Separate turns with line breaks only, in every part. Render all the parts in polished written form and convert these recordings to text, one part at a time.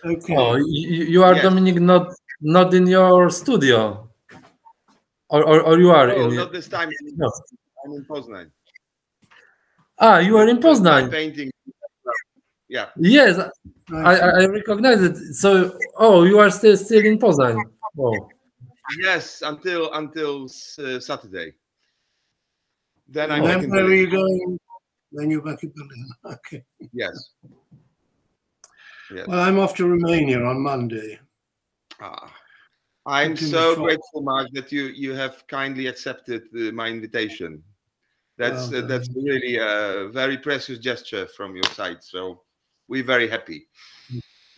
Okay.
Oh, you are, yes. Dominic, not in your studio, or you are?
No,
in
not this time.
No.
I'm in Poznan.
Ah, you are in Poznan.
Painting. Yeah.
Yes, I recognize it. So, oh, you are still in Poznan. Oh.
Yes, until Saturday. Then I'm
back in Berlin. Where are you going? Then you're back in Berlin. Okay.
Yes. Yes.
Well, I'm off to Romania on Monday.
I'm so grateful, Mark, that you have kindly accepted my invitation. That's really a very precious gesture from your side. So we're very happy.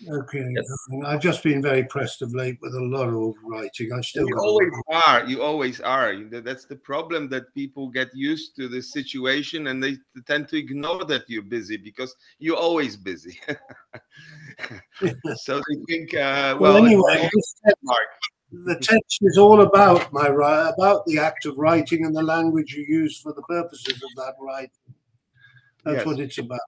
Okay. Yes. I've just been very pressed of late with a lot of writing. I still
always are. You always are. That's the problem, that people get used to this situation and they tend to ignore that you're busy because you're always busy. So they think,
well anyway, the text is all about about the act of writing and the language you use for the purposes of that writing. That's what it's about.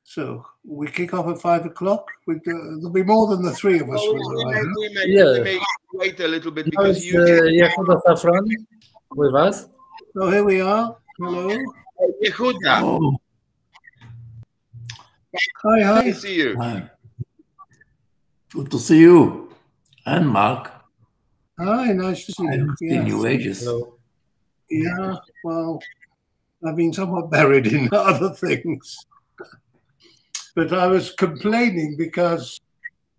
So we kick off at 5 o'clock. There'll be more than the three of us.
We may wait a little bit because
Yehuda Safran with us.
So here we are. Hello.
Yehuda.
Oh. Hi.
Good to see you.
Hi. Good to see you. And Mark.
Hi, nice to see you.
In your ages.
Yeah, well, I've been somewhat buried in other things. But I was complaining because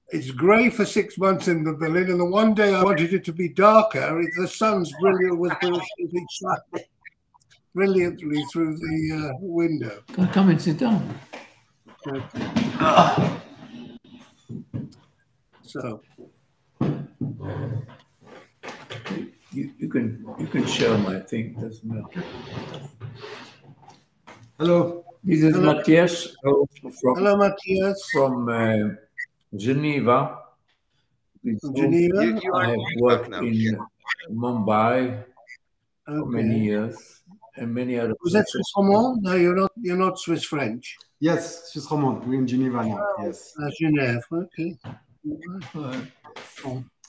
it's grey for 6 months in the Berlin, and the one day I wanted it to be darker. The sun's brilliantly shining brilliantly through the window.
Come and sit down.
Okay. So
you can share my thing. Doesn't matter.
Hello.
This is Matthias.
Hello, Matthias.
From Geneva.
Geneva?
I have worked in Mumbai for many years and many other
places. Was that Swiss Romand? No, you're not Swiss French.
Yes, Swiss Romand. We're in Geneva now. Yes.
Geneva. Okay.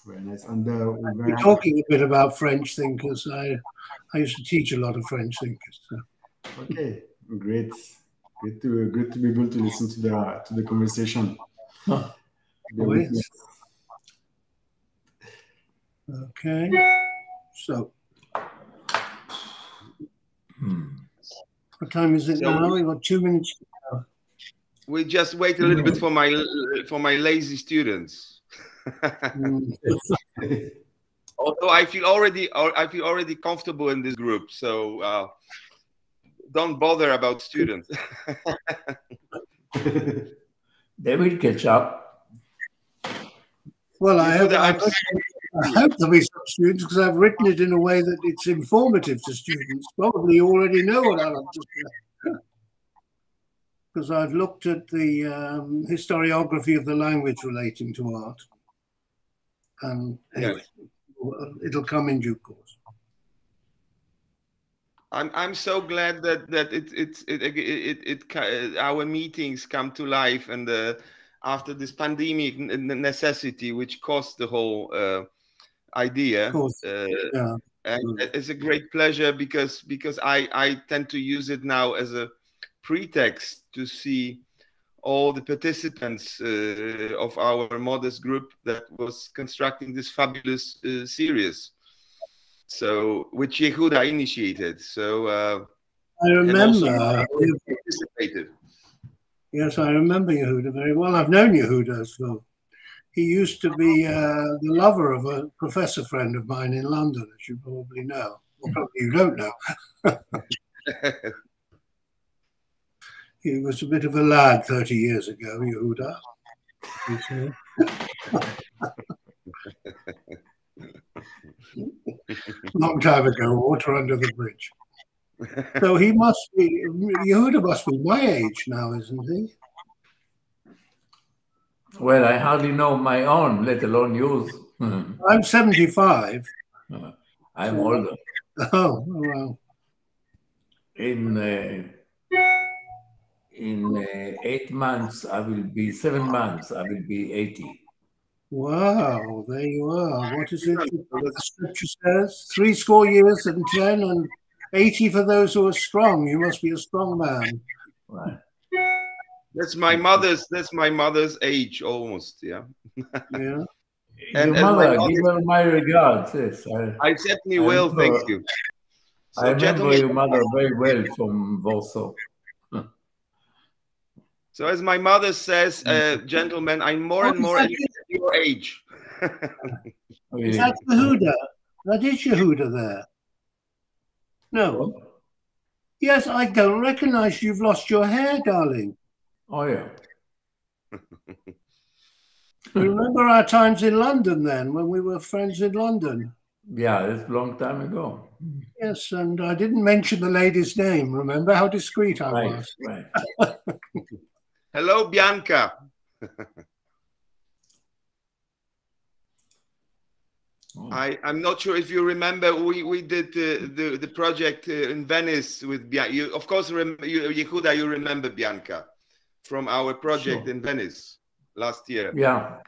Very nice. And
we're talking a bit about French thinkers. I used to teach a lot of French thinkers. So.
Okay, great. Good to be able to listen to the conversation.
Okay. So, what time is it now? We've got 2 minutes.
We just wait a little bit for my lazy students. Although I feel already comfortable in this group, so don't bother about students.
They will catch up.
Well, I hope there'll be some students, because I've written it in a way that it's informative to students. Probably you already know what I'm just because I've looked at the historiography of the language relating to art, and anyway, it'll come in due course.
I'm so glad that our meetings come to life, and after this pandemic necessity, which caused the whole idea, and it's a great pleasure because I tend to use it now as a pretext to see all the participants of our modest group that was constructing this fabulous series. So, which Yehuda initiated. So
I remember. Yes, I remember Yehuda very well. I've known Yehuda as well. He used to be the lover of a professor friend of mine in London, as you probably know. Or probably you don't know. He was a bit of a lad 30 years ago, Yehuda. Long time ago, water under the bridge. So he must be, Yehuda must be my age now, isn't he?
Well, I hardly know my own, let alone yours.
I'm 75.
I'm older.
Oh, well.
in 8 months, I will be 7 months, I will be 80.
Wow, there you are. What is it the scripture says? 70 years and 10 and 80 for those who are strong. You must be a strong man.
Right.
That's my mother's age almost, yeah.
Yeah.
And
your mother, give her my regards. Yes,
I certainly will. Thank you.
So, I remember your mother very well from Warsaw.
So as my mother says, gentlemen, I'm more and more your age.
Is that Yehuda? That is Yehuda there. No. Yes, I don't recognize you've lost your hair, darling.
Oh, yeah.
You remember our times in London then, when we were friends in London?
Yeah, that's a long time ago.
Yes, and I didn't mention the lady's name. Remember how discreet I was?
Right.
Hello, Bianca. I'm not sure if you remember, we did the project in Venice with Bianca. Of course, Yehuda, you remember Bianca from our project in Venice last year.
Yeah.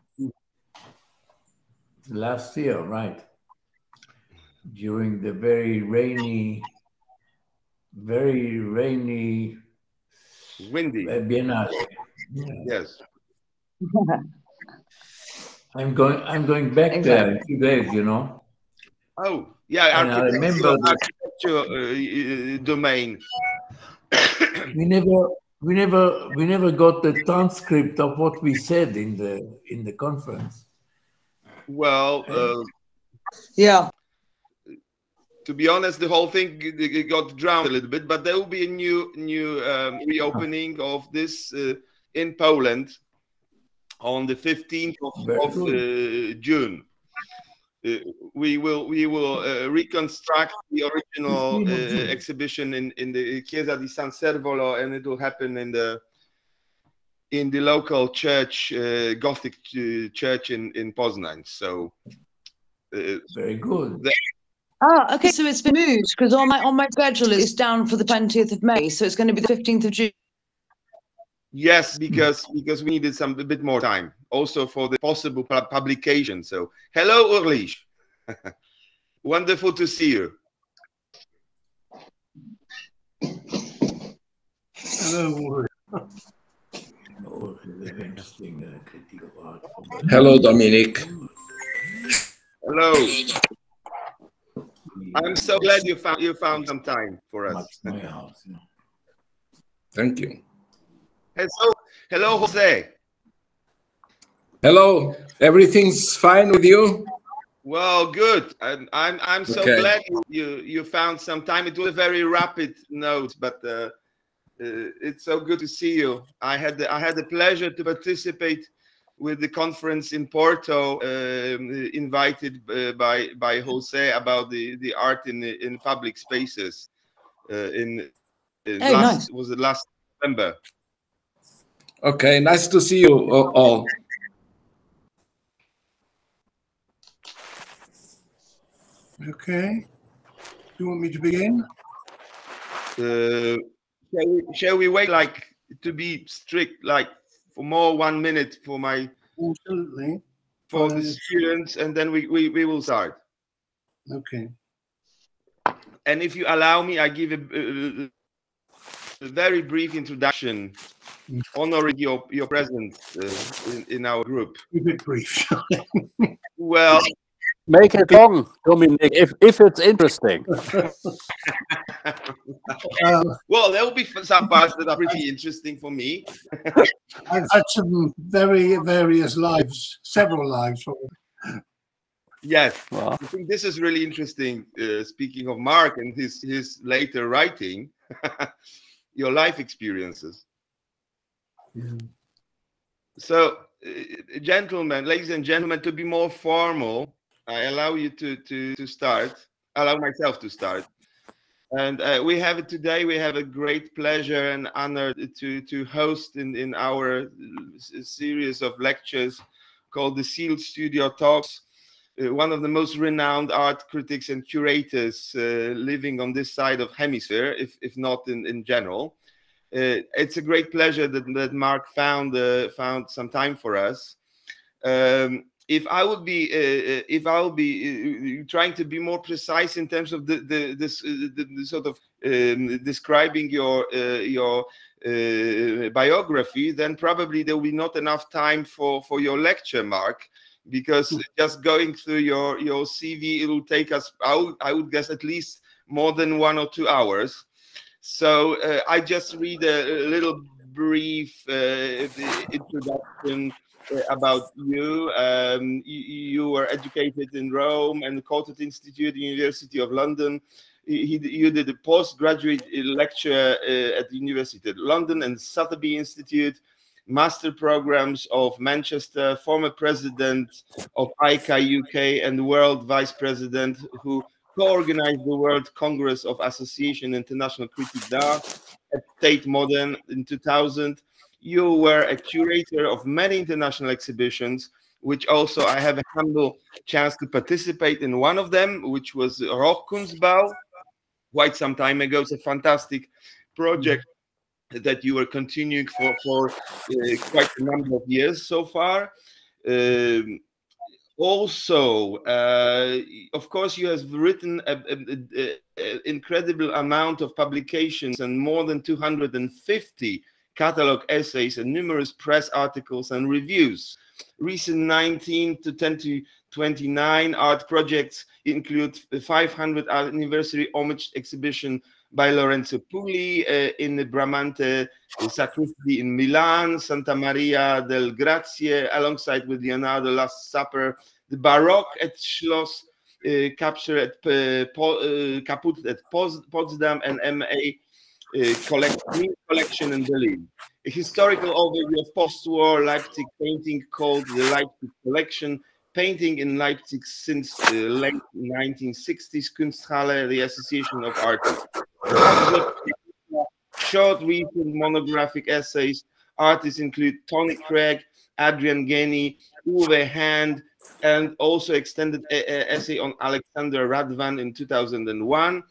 Last year, right. During the very rainy,
windy
Biennale.
Yes.
I'm going back there in 2 days, you know.
Oh, yeah,
and I remember
architecture domain.
we never got the transcript of what we said in the conference.
Well,
yeah.
To be honest, the whole thing got drowned a little bit, but there will be a new reopening of this in Poland on the 15th of June. We will reconstruct the original exhibition in the Chiesa di San Servolo, and it will happen in the local church, Gothic church in Poznań. So
very good.
Okay, so it's been moved because on my schedule it's down for the 20th of May, so it's going to be the 15th of June.
Yes, because we needed a bit more time, also for the possible publication. So, hello, Urlich. Wonderful to see you.
Hello.
Hello, Dominic.
Hello. I'm so glad you found some time for us.
Thank you.
Hello, Jose.
Hello. Everything's fine with you?
Well, good. I'm so glad you found some time. It was a very rapid note, but it's so good to see you. I had the pleasure to participate with the conference in Porto, invited by Jose about the art in public spaces.
Nice.
Was it last November?
Okay, nice to see you all.
Okay. Do you want me to begin?
Shall we wait, like, to be strict, like, for more 1 minute for my
absolutely
for the students, and then we will start.
Okay.
And if you allow me, I give a very brief introduction, honoring your presence in our group.
Keep it brief.
Well,
make it long, Dominic, if it's interesting.
Well, there will be some parts that are pretty interesting for me.
I've had some various lives, several lives.
Yes, well, I think this is really interesting. Speaking of Mark and his later writing, your life experiences.
Yeah.
So, gentlemen, ladies and gentlemen, to be more formal, I allow you to start. Allow myself to start. And we have a great pleasure and honor to host in our series of lectures called the Sealed Studio Talks, one of the most renowned art critics and curators living on this side of hemisphere, if not in general. It's a great pleasure that Mark found some time for us. If I would be trying to be more precise in terms of the sort of describing your biography, then probably there will be not enough time for your lecture, Mark, because just going through your CV, it will take us, I would guess, at least more than 1 or 2 hours. So I just read a little brief introduction about you. You were educated in Rome and the Courtauld Institute, University of London. You did a postgraduate lecture at the University of London and Sotheby Institute, master programs of Manchester, former president of AICA UK and world vice president who co-organized the World Congress of Association International Critique d'Art at Tate Modern in 2000. You were a curator of many international exhibitions, which also I have a humble chance to participate in one of them, which was Rockkunstbau, quite some time ago. It's a fantastic project that you were continuing for quite a number of years so far. Also, of course, you have written an incredible amount of publications and more than 250 catalogue essays and numerous press articles and reviews. Recent 19 to 10 to 29 art projects include the 500th anniversary homage exhibition by Lorenzo Puglisi in the Bramante Sacristy in Milan, Santa Maria del Grazie, alongside with Leonardo Last Supper, the B.A.R.O.C. at Schloss Caputh at Potsdam, and M.A. collection in Berlin. A historical overview of post-war Leipzig painting called the Leipzig Collection, painting in Leipzig since the late 1960s, Künstlerhaus, the Association of Artists. Short, recent monographic essays. Artists include Tony Cragg, Adrian Ghenie, Uwe Hand, and also extended essay on Alexandru Radvan in 2001.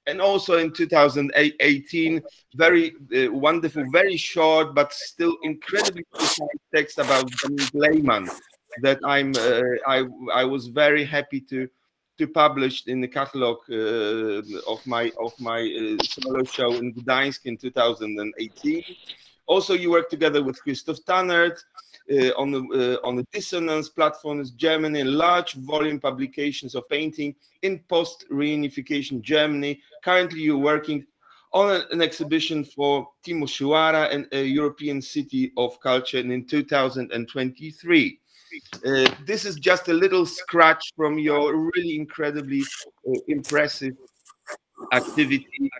And also in 2018, very wonderful, very short, but still incredibly precise text about Lehmann that I was very happy to publish in the catalogue of my solo show in Gdańsk in 2018. Also, you work together with Christoph Tannert on the Dissonance platform in Germany, large volume publications of painting in post-reunification Germany. Currently, you're working on an exhibition for Timisoara and a European City of Culture in 2023. This is just a little scratch from your really incredibly impressive activity,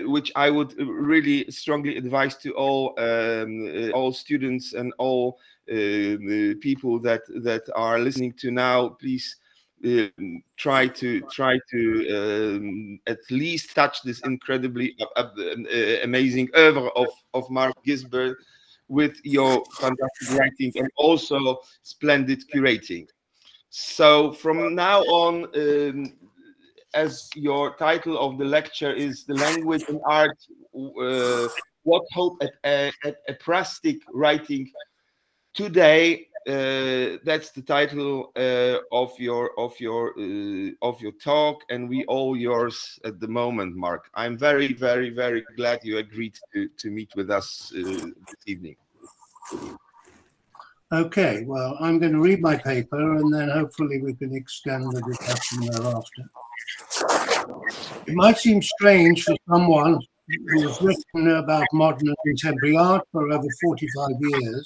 which I would really strongly advise to all students and all people that are listening to now. Please try to at least touch this incredibly amazing oeuvre of Mark Gisbourn with your fantastic writing and also splendid curating. So from now on, as your title of the lecture is "The Language and Art, What Hope at ekphrastic Writing Today," that's the title of your talk, and we all yours at the moment, Mark. I'm very, very, very glad you agreed to meet with us this evening.
Okay, well, I'm going to read my paper and then hopefully we can extend the discussion thereafter. It might seem strange for someone who has written about modern and contemporary art for over 45 years,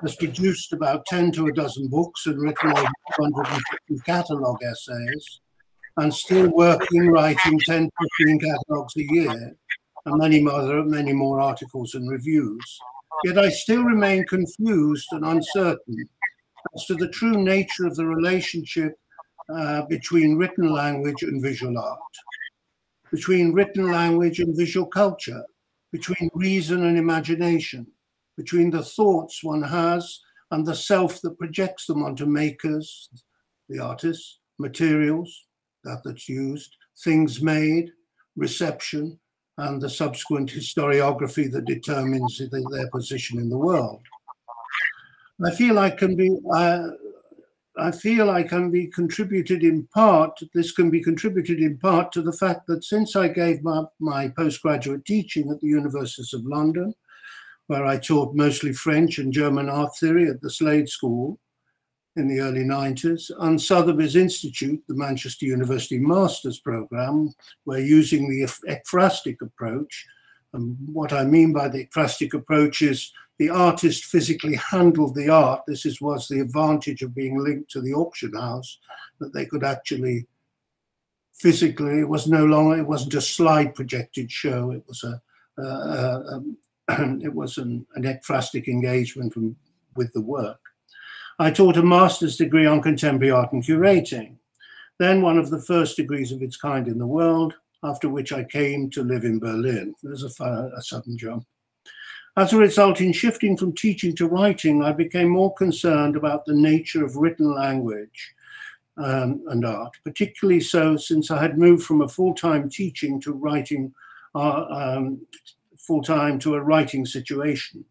has produced about 10 to a dozen books and written over 250 catalogue essays, and still working, writing 10 to 15 catalogues a year, and many more articles and reviews. Yet I still remain confused and uncertain as to the true nature of the relationship between written language and visual art, between written language and visual culture, between reason and imagination, between the thoughts one has and the self that projects them onto makers, the artist, materials, that's used, things made, reception, and the subsequent historiography that determines their position in the world. I feel I can be contributed in part, this can be contributed in part to the fact that since I gave my postgraduate teaching at the University of London, where I taught mostly French and German art theory at the Slade School in the early 90s, and Sotheby's Institute, the Manchester University Master's Programme, where using the ekphrastic approach, and what I mean by the ekphrastic approach is the artist physically handled the art. This was the advantage of being linked to the auction house, that they could actually physically, it wasn't a slide projected show, it was an ekphrastic engagement with the work. I taught a master's degree on contemporary art and curating, then one of the first degrees of its kind in the world, after which I came to live in Berlin. There's a sudden jump. As a result, in shifting from teaching to writing, I became more concerned about the nature of written language and art, particularly so since I had moved from a full-time teaching to writing, full-time to a writing situation.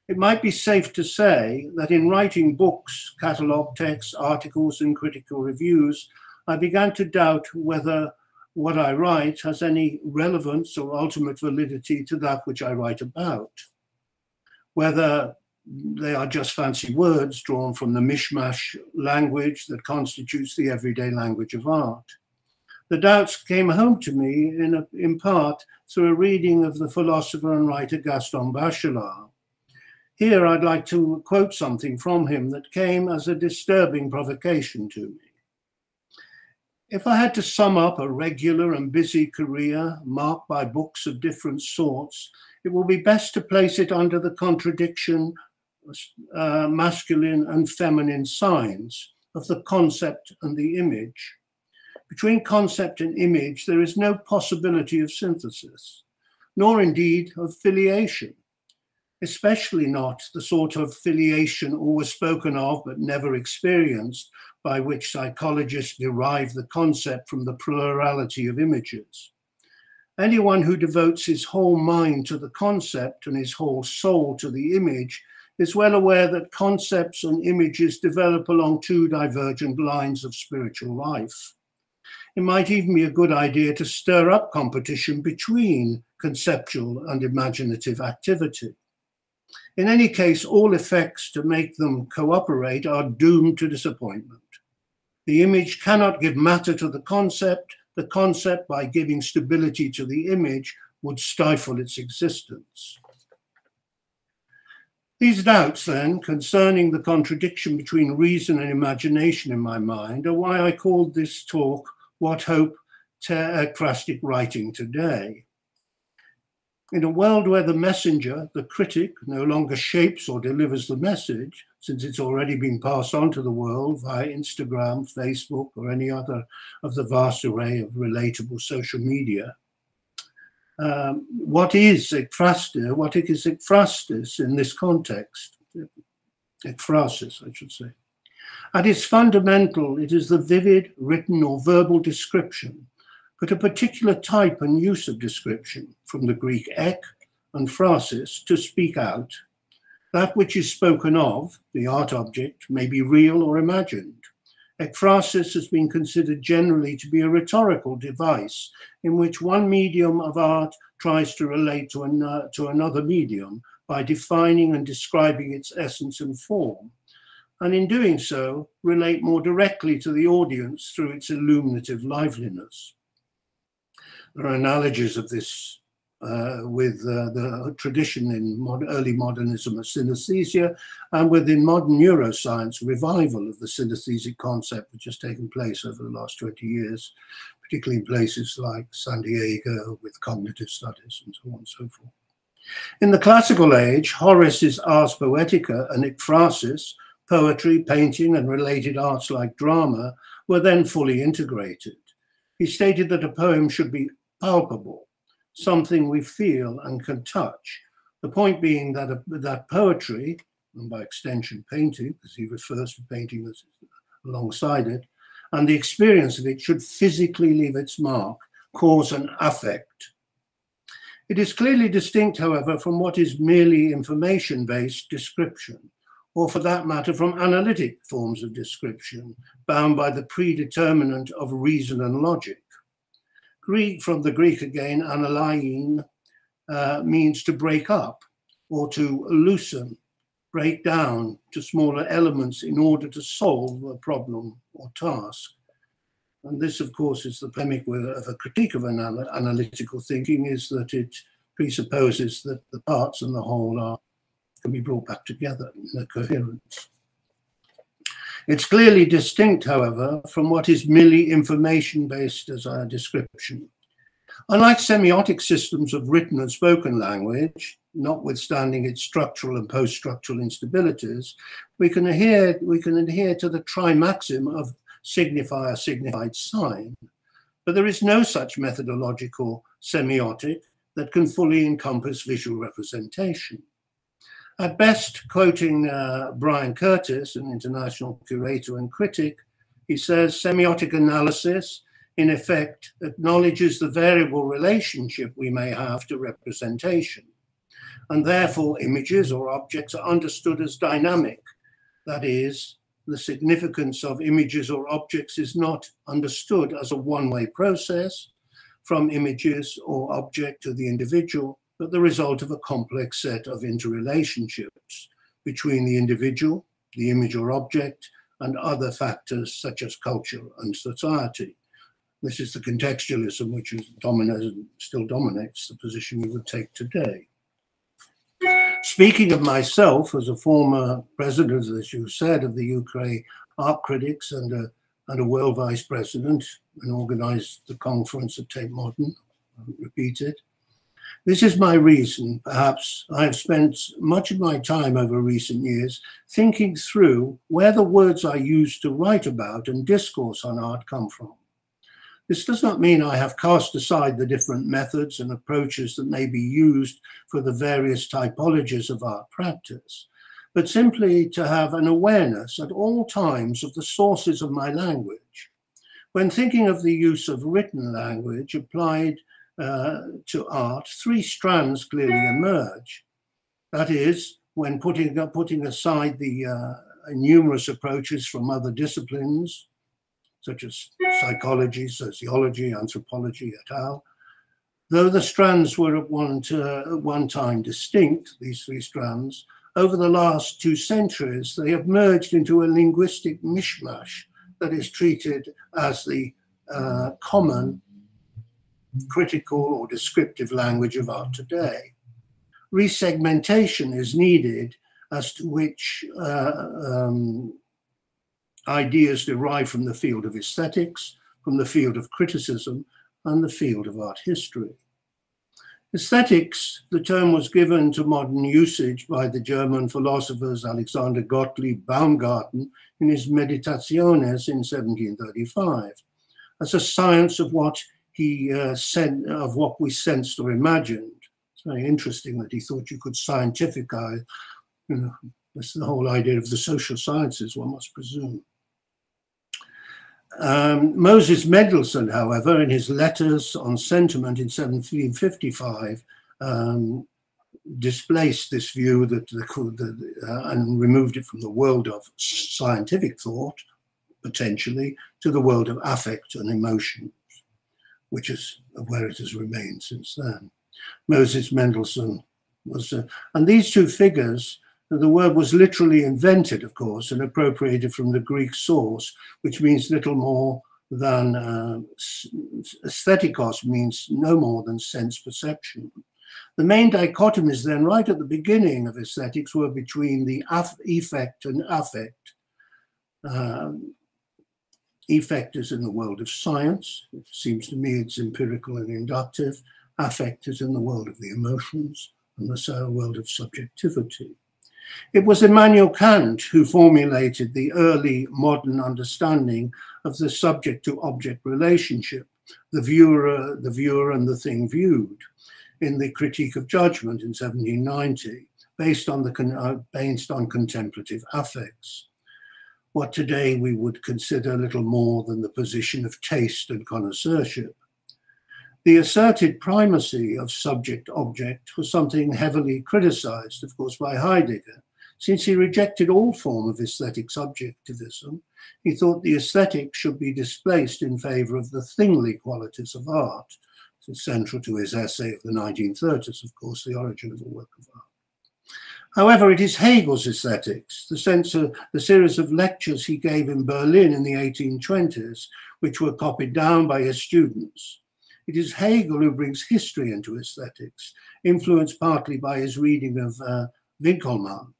It might be safe to say that in writing books, catalogue texts, articles, and critical reviews, I began to doubt whether what I write has any relevance or ultimate validity to that which I write about, whether they are just fancy words drawn from the mishmash language that constitutes the everyday language of art. The doubts came home to me in part through a reading of the philosopher and writer Gaston Bachelard. Here I'd like to quote something from him that came as a disturbing provocation to me. If I had to sum up a regular and busy career marked by books of different sorts, it will be best to place it under the contradiction, masculine and feminine signs of the concept and the image. Between concept and image, there is no possibility of synthesis, nor indeed of filiation, especially not the sort of filiation always spoken of but never experienced, by which psychologists derive the concept from the plurality of images. Anyone who devotes his whole mind to the concept and his whole soul to the image is well aware that concepts and images develop along two divergent lines of spiritual life. It might even be a good idea to stir up competition between conceptual and imaginative activity. In any case, all effects to make them cooperate are doomed to disappointment. The image cannot give matter to the concept, by giving stability to the image, would stifle its existence. These doubts, then, concerning the contradiction between reason and imagination in my mind are why I called this talk What Hope Ekphrastic Writing Today. In a world where the messenger, the critic, no longer shapes or delivers the message, since it's already been passed on to the world via Instagram, Facebook, or any other of the vast array of relatable social media, what is ekphrastic? What is ekphrastis in this context? Ekphrasis, I should say. At its fundamental, it is the vivid, written or verbal description, but a particular type and use of description, from the Greek ek and phrasis, to speak out. That which is spoken of, the art object, may be real or imagined. Ekphrasis has been considered generally to be a rhetorical device in which one medium of art tries to relate to another medium by defining and describing its essence and form, and in doing so, relate more directly to the audience through its illuminative liveliness. There are analogies of this with the tradition in early modernism of synesthesia, and within modern neuroscience revival of the synesthesic concept, which has taken place over the last 20 years, particularly in places like San Diego with cognitive studies and so on and so forth. In the classical age, Horace's Ars Poetica and ekphrasis, poetry, painting, and related arts like drama, were then fully integrated. He stated that a poem should be palpable, something we feel and can touch. The point being that that poetry, and by extension painting, because he refers to painting as alongside it, and the experience of it should physically leave its mark, cause an affect. It is clearly distinct, however, from what is merely information-based description, or for that matter, from analytic forms of description, bound by the predeterminant of reason and logic. From the Greek again, analyein means to break up or to loosen, break down to smaller elements in order to solve a problem or task. And this, of course, is the polemic of a critique of analytical thinking, is that it presupposes that the parts and the whole can be brought back together in a coherence. It's clearly distinct, however, from what is merely information-based as a description. Unlike semiotic systems of written and spoken language, notwithstanding its structural and post-structural instabilities, we can adhere to the tri-maxim of signify a signified sign. But there is no such methodological semiotic that can fully encompass visual representation. At best, quoting Brian Curtis, an international curator and critic, he says, semiotic analysis, in effect, acknowledges the variable relationship we may have to representation, and therefore images or objects are understood as dynamic. That is, the significance of images or objects is not understood as a one-way process from images or object to the individual, but the result of a complex set of interrelationships between the individual, the image or object, and other factors such as culture and society. This is the contextualism which still dominates the position we would take today. Speaking of myself as a former president, as you said, of the UK art critics and a world vice president, and organized the conference at Tate Modern, repeated. This is my reason. Perhaps I have spent much of my time over recent years thinking through where the words I use to write about and discourse on art come from. This does not mean I have cast aside the different methods and approaches that may be used for the various typologies of art practice, but simply to have an awareness at all times of the sources of my language. When thinking of the use of written language applied to art, three strands clearly emerge. That is, when putting aside the numerous approaches from other disciplines, such as psychology, sociology, anthropology, et al. Though the strands were at one time distinct, these three strands, over the last 2 centuries, they have merged into a linguistic mishmash that is treated as the common critical or descriptive language of art today. Resegmentation is needed as to which ideas derive from the field of aesthetics, from the field of criticism, and the field of art history. Aesthetics, the term was given to modern usage by the German philosophers Alexander Gottlieb Baumgarten in his Meditationes in 1735, as a science of what he of what we sensed or imagined. It's very interesting that he thought you could scientificize, that's the whole idea of the social sciences, one must presume. Moses Mendelssohn, however, in his Letters on Sentiment in 1755, displaced this view and removed it from the world of scientific thought, potentially, to the world of affect and emotion, which is where it has remained since then. Moses Mendelssohn was, and these two figures, the word was literally invented, of course, and appropriated from the Greek source, which means little more than aesthetikos, means no more than sense perception. The main dichotomies then, right at the beginning of aesthetics, were between the effect and affect. Effect is in the world of science. It seems to me it's empirical and inductive. Affect is in the world of the emotions and the world of subjectivity. It was Immanuel Kant who formulated the early modern understanding of the subject-to-object relationship, the viewer and the thing viewed, in the Critique of Judgment in 1790, based on contemplative affects. what today we would consider little more than the position of taste and connoisseurship. The asserted primacy of subject-object was something heavily criticized, of course, by Heidegger. Since he rejected all form of aesthetic subjectivism, he thought the aesthetic should be displaced in favor of the thingly qualities of art. This is central to his essay of the 1930s, of course, The Origin of the Work of Art. However, it is Hegel's aesthetics, the series of lectures he gave in Berlin in the 1820s, which were copied down by his students. It is Hegel who brings history into aesthetics, influenced partly by his reading of Winkelmann.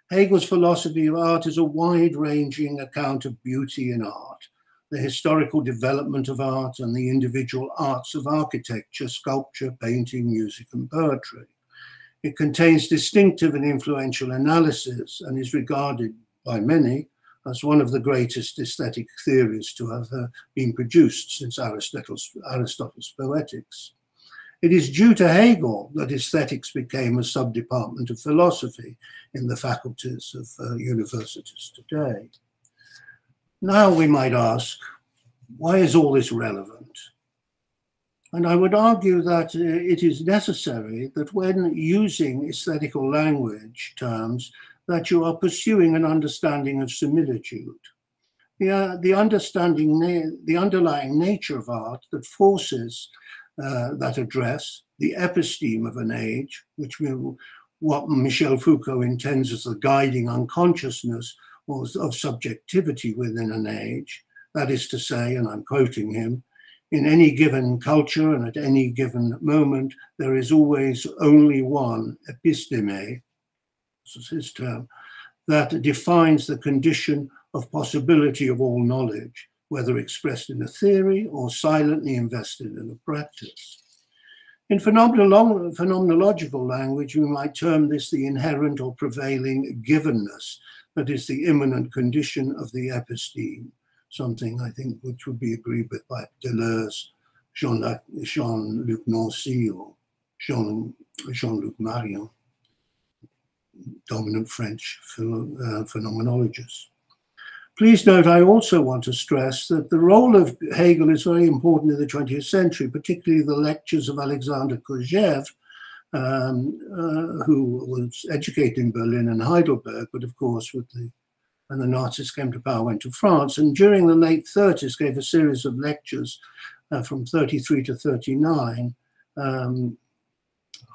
Hegel's philosophy of art is a wide-ranging account of beauty in art, the historical development of art, and the individual arts of architecture, sculpture, painting, music, and poetry. It contains distinctive and influential analysis and is regarded by many as one of the greatest aesthetic theories to have been produced since Aristotle's Poetics. It is due to Hegel that aesthetics became a sub-department of philosophy in the faculties of universities today. Now we might ask, why is all this relevant? And I would argue that it is necessary that when using aesthetical language terms, that you are pursuing an understanding of similitude. The underlying nature of art that forces that address, the episteme of an age, what Michel Foucault intends as the guiding unconsciousness of subjectivity within an age. That is to say, and I'm quoting him, in any given culture and at any given moment, there is always only one episteme, this is his term, that defines the condition of possibility of all knowledge, whether expressed in a theory or silently invested in a practice. In phenomenological language, we might term this the inherent or prevailing givenness that is the immanent condition of the episteme, something I think which would be agreed with by Deleuze, Jean-Luc Nancy, or Jean-Luc Marion, dominant French phenomenologist. Please note, I also want to stress that the role of Hegel is very important in the 20th century, particularly the lectures of Alexander Kojève, who was educated in Berlin and Heidelberg, but of course when the Nazis came to power, went to France, and during the late 30s gave a series of lectures from 33 to 39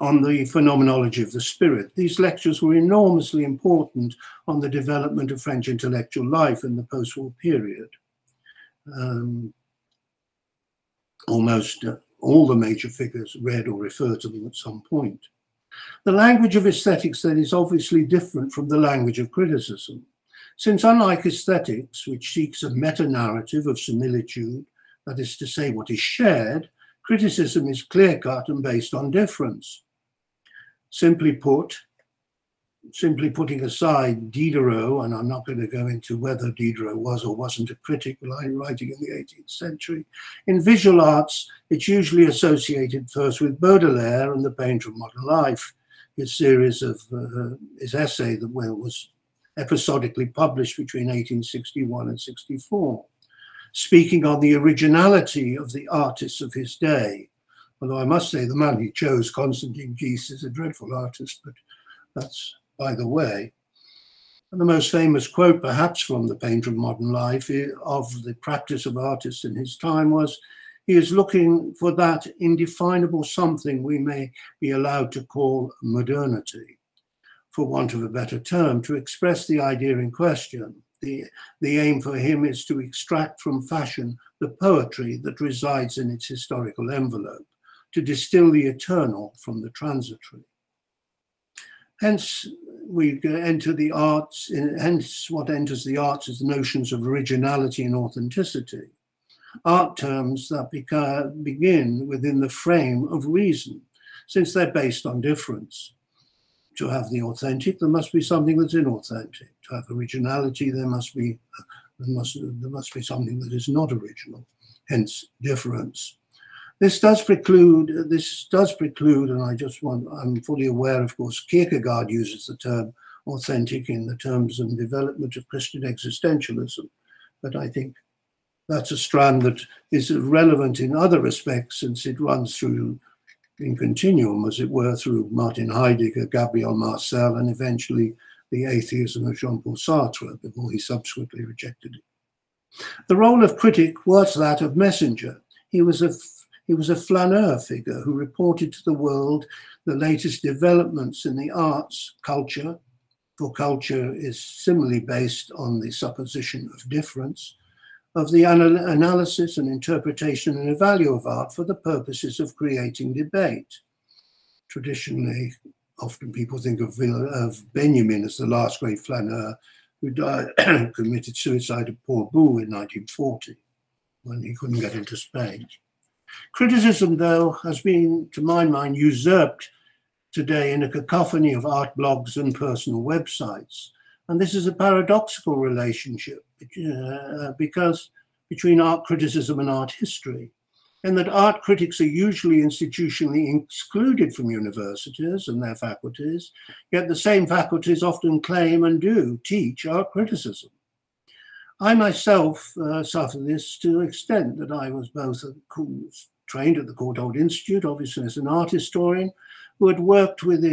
on the phenomenology of the spirit. These lectures were enormously important on the development of French intellectual life in the post-war period. Almost all the major figures read or referred to them at some point. The language of aesthetics then is obviously different from the language of criticism, since unlike aesthetics, which seeks a meta-narrative of similitude, that is to say what is shared, criticism is clear-cut and based on difference. Simply putting aside Diderot, and I'm not going to go into whether Diderot was or wasn't a critic writing in the 18th century, in visual arts, it's usually associated first with Baudelaire and the painter of modern life, his series of, his essay that was episodically published between 1861 and 64, speaking on the originality of the artists of his day. Although I must say the man he chose, Constantin Guis, is a dreadful artist, but that's by the way. And the most famous quote, perhaps from the painter of modern life, of the practice of artists in his time was, he is looking for that indefinable something we may be allowed to call modernity, for want of a better term, to express the idea in question. The aim for him is to extract from fashion the poetry that resides in its historical envelope, to distill the eternal from the transitory. Hence, we enter the arts, hence what enters the arts is the notions of originality and authenticity. Art terms that begin within the frame of reason, since they're based on difference. To have the authentic, there must be something that's inauthentic. To have originality, there must be something that is not original, hence difference. This does preclude, and I'm fully aware, of course, Kierkegaard uses the term authentic in the terms and development of Christian existentialism. But I think that's a strand that is relevant in other respects, since it runs through in continuum, as it were, through Martin Heidegger, Gabriel Marcel, and eventually the atheism of Jean-Paul Sartre, before he subsequently rejected it. The role of critic was that of messenger. He was a flaneur figure who reported to the world the latest developments in the arts, culture, for culture is similarly based on the supposition of difference, of the analysis and interpretation and value of art for the purposes of creating debate. Traditionally, often people think of Benjamin as the last great flaneur who died, committed suicide at Portbou in 1940 when he couldn't get into Spain. Criticism, though, has been, to my mind, usurped today in a cacophony of art blogs and personal websites. And this is a paradoxical relationship because between art criticism and art history, and that art critics are usually institutionally excluded from universities and their faculties, yet the same faculties often claim and do teach art criticism. I myself suffer this to the extent that I was both trained at the Courtauld Institute, obviously as an art historian, who had worked with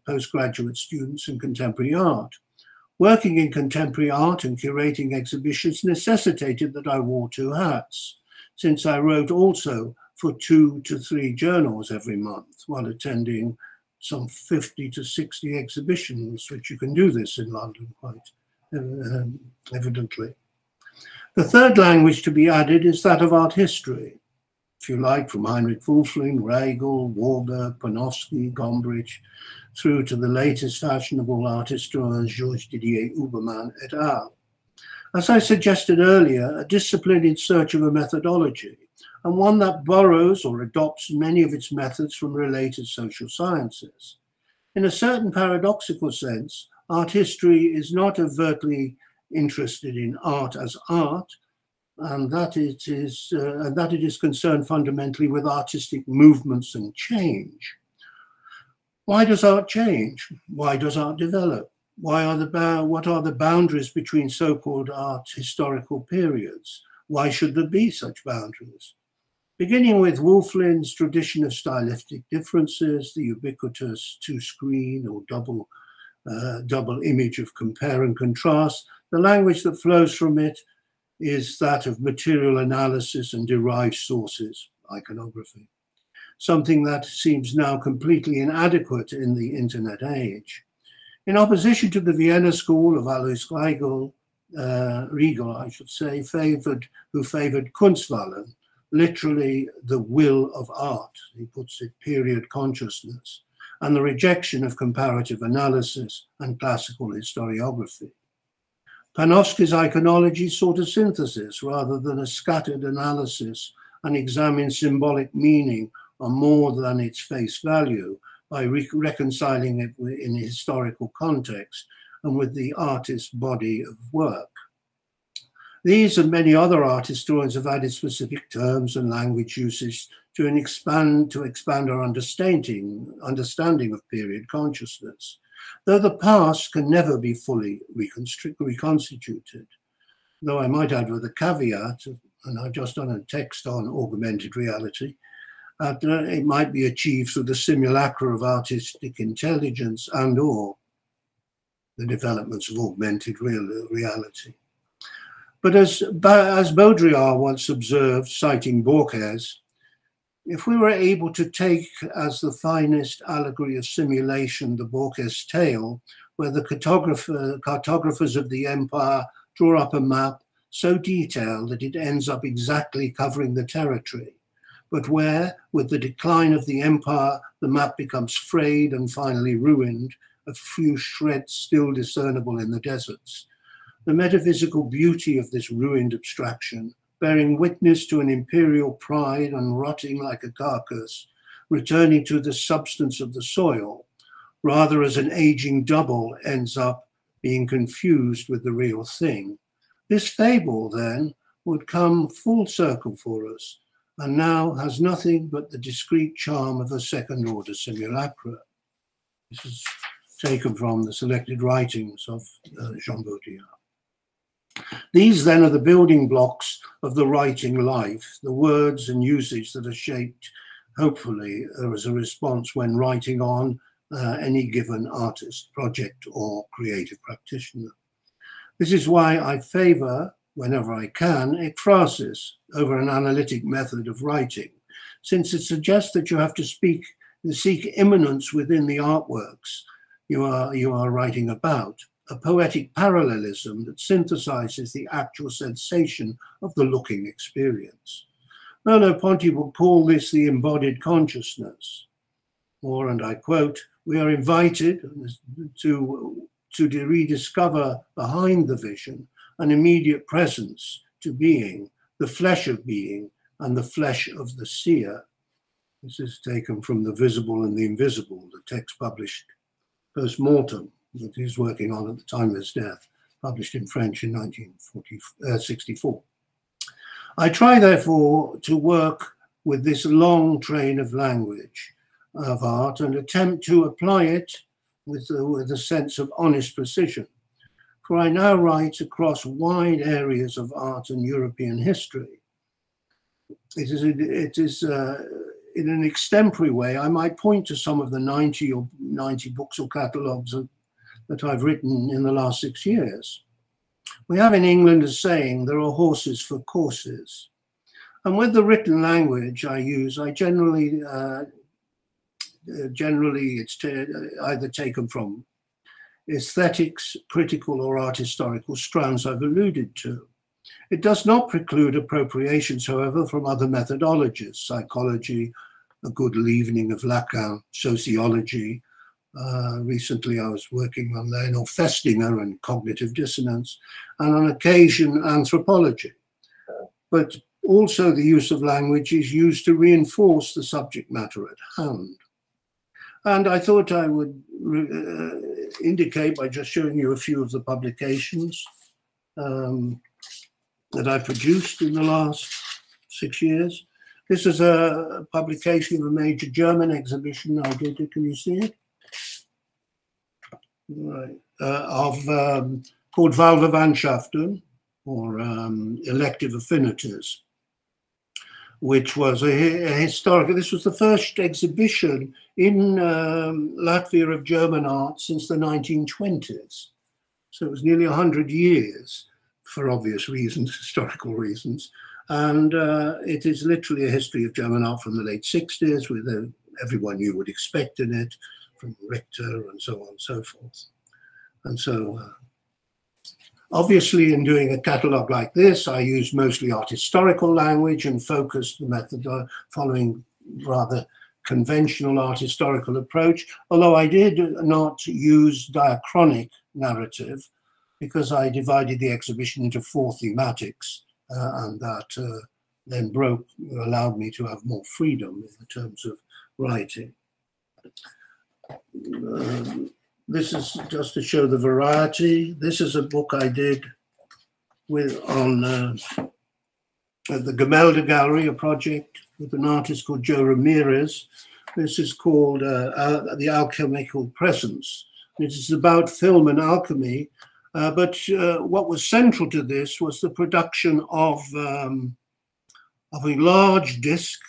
postgraduate students in contemporary art. Working in contemporary art and curating exhibitions necessitated that I wore two hats, since I wrote also for 2 to 3 journals every month while attending some 50 to 60 exhibitions, which you can do this in London quite evidently. The third language to be added is that of art history, if you like, from Heinrich Wülfling, Reigl, Warburg, Panofsky, Gombrich, through to the latest fashionable art historians, Georges Didier Huberman et al. As I suggested earlier, a discipline in search of a methodology, and one that borrows or adopts many of its methods from related social sciences. In a certain paradoxical sense, art history is not overtly interested in art as art, and that it is concerned fundamentally with artistic movements and change. Why does art change? Why does art develop? What are the boundaries between so-called art historical periods? Why should there be such boundaries? Beginning with Wülfling's tradition of stylistic differences, the ubiquitous two-screen or double image of compare and contrast, the language that flows from it is that of material analysis and derived sources, iconography, something that seems now completely inadequate in the internet age. In opposition to the Vienna school of Alois Reigl, who favored Kunstwillen, literally the will of art, he puts it, period consciousness, and the rejection of comparative analysis and classical historiography. Panofsky's iconology sought a synthesis rather than a scattered analysis and examined symbolic meaning on more than its face value by reconciling it in a historical context and with the artist's body of work. These and many other art historians have added specific terms and language usage to expand our understanding of period consciousness, though the past can never be fully reconstituted. Though I might add with a caveat, and I've just done a text on augmented reality, that it might be achieved through the simulacra of artistic intelligence and or the developments of augmented reality. But as Baudrillard once observed, citing Borges, if we were able to take as the finest allegory of simulation the Borges tale, where the cartographers of the empire draw up a map so detailed that it ends up exactly covering the territory, but where, with the decline of the empire, the map becomes frayed and finally ruined, a few shreds still discernible in the deserts. The metaphysical beauty of this ruined abstraction, bearing witness to an imperial pride and rotting like a carcass, returning to the substance of the soil, rather as an aging double ends up being confused with the real thing. This fable, then, would come full circle for us, and now has nothing but the discrete charm of a second-order simulacra. This is taken from the selected writings of Jean Baudrillard. These then are the building blocks of the writing life, the words and usage that are shaped, hopefully, as a response when writing on any given artist, project, or creative practitioner. This is why I favor, whenever I can, ekphrasis over an analytic method of writing, since it suggests that you have to seek immanence within the artworks you are writing about, a poetic parallelism that synthesizes the actual sensation of the looking experience. Merleau-Ponty would call this the embodied consciousness, or, and I quote, "We are invited to rediscover behind the vision an immediate presence to being, the flesh of being, and the flesh of the seer." This is taken from The Visible and the Invisible, the text published post-mortem that he was working on at the time of his death, published in French in 1964. I try, therefore, to work with this long train of language of art and attempt to apply it with a sense of honest precision. For I now write across wide areas of art and European history. It is in an extempore way, I might point to some of the 90 books or catalogues that I've written in the last 6 years. We have in England a saying, there are horses for courses. And with the written language I use, I generally it's either taken from aesthetics, critical or art historical strands I've alluded to. It does not preclude appropriations, however, from other methodologies, psychology, a good leavening of Lacan, sociology. Recently I was working on Leonel Festinger and cognitive dissonance, and on occasion anthropology. But also the use of language is used to reinforce the subject matter at hand. And I thought I would indicate by just showing you a few of the publications that I produced in the last 6 years. This is a publication of a major German exhibition I did. Can you see it? Right. Called Wahlverwandschaften, or Elective Affinities, which was a historical. This was the first exhibition in Latvia of German art since the 1920s. So it was nearly 100 years, for obvious reasons, historical reasons. And it is literally a history of German art from the late 60s, with everyone you would expect in it, from Richter and so on and so forth. And so, obviously, in doing a catalogue like this, I used mostly art historical language and focused the method following rather conventional art historical approach, although I did not use diachronic narrative because I divided the exhibition into 4 thematics, and that then allowed me to have more freedom in terms of writing. This is just to show the variety. This is a book I did on the Gemälde Gallery, a project with an artist called Joe Ramirez. This is called The Alchemical Presence. It is about film and alchemy, but what was central to this was the production of a large disc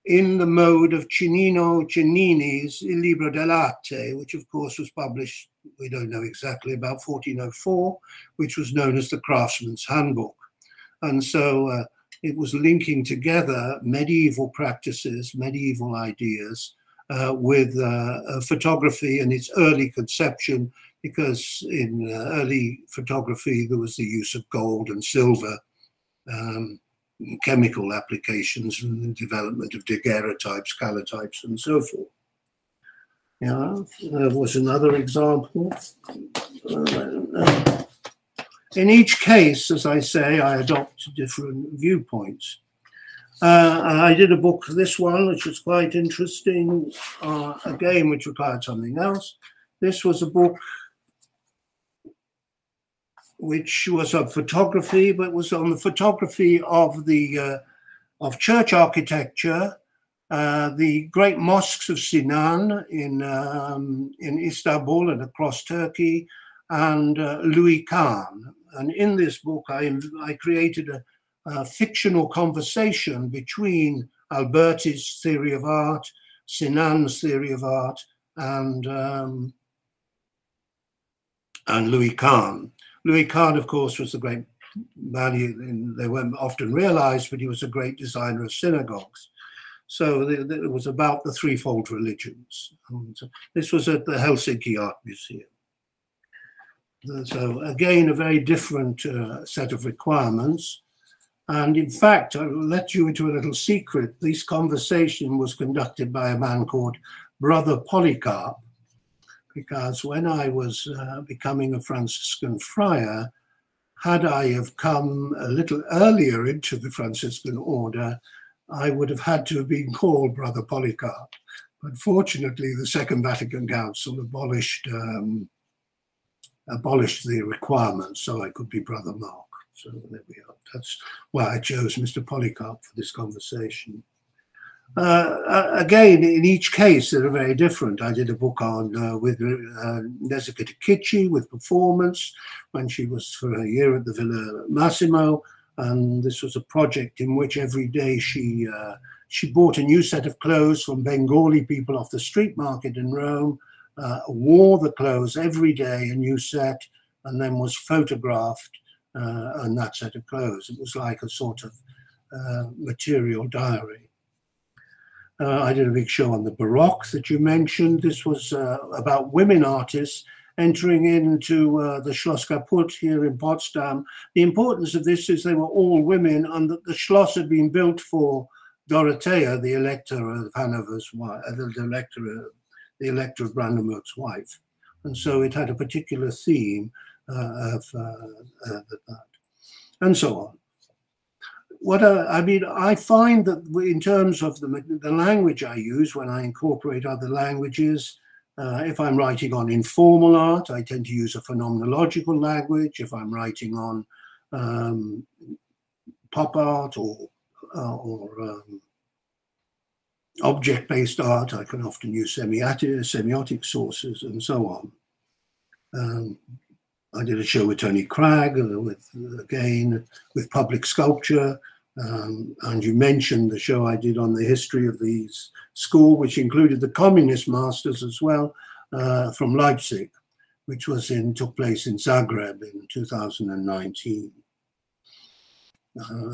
in the mode of Cennino Cennini's Il Libro dell'Arte, which of course was published, we don't know exactly, about 1404, which was known as the Craftsman's Handbook. And so it was linking together medieval practices, medieval ideas with photography and its early conception, because in early photography there was the use of gold and silver, chemical applications and the development of daguerreotypes, calotypes, and so forth. Yeah, there was another example. In each case, as I say, I adopt different viewpoints. I did a book, this one, which was quite interesting, again, which required something else. This was a book which was of photography, but was on the photography of the of church architecture the great mosques of Sinan in Istanbul and across Turkey, and Louis Kahn. And in this book, I created a fictional conversation between Alberti's theory of art, Sinan's theory of art, and Louis Kahn. Louis Kahn, of course, was the great man. They weren't often realized, but he was a great designer of synagogues. So it was about the threefold religions. And this was at the Helsinki Art Museum. So again, a very different set of requirements. And in fact, I'll let you into a little secret. This conversation was conducted by a man called Brother Polycarp, because when I was becoming a Franciscan friar, had I have come a little earlier into the Franciscan order, I would have had to have been called Brother Polycarp. But fortunately, the Second Vatican Council abolished the requirements, so I could be Brother Mark. So there we are. That's why I chose Mr. Polycarp for this conversation. Again, in each case, they're very different. I did a book on with Nezuka Takichi, with performance, when she was for a year at the Villa Massimo. And this was a project in which every day she bought a new set of clothes from Bengali people off the street market in Rome, wore the clothes every day, a new set, and then was photographed on that set of clothes. It was like a sort of material diary. I did a big show on the Baroque that you mentioned. This was about women artists entering into the Schloss Caputh here in Potsdam. The importance of this is they were all women, and that the Schloss had been built for Dorothea, the Elector of Hanover's wife, the Elector of Brandenburg's wife. And so it had a particular theme of that, and so on. I mean, I find that in terms of the language I use when I incorporate other languages, if I'm writing on informal art, I tend to use a phenomenological language. If I'm writing on pop art or object-based art, I can often use semiotic sources and so on. I did a show with Tony Cragg, with public sculpture. And you mentioned the show I did on the history of the school, which included the communist masters as well, from Leipzig, which took place in Zagreb in 2019.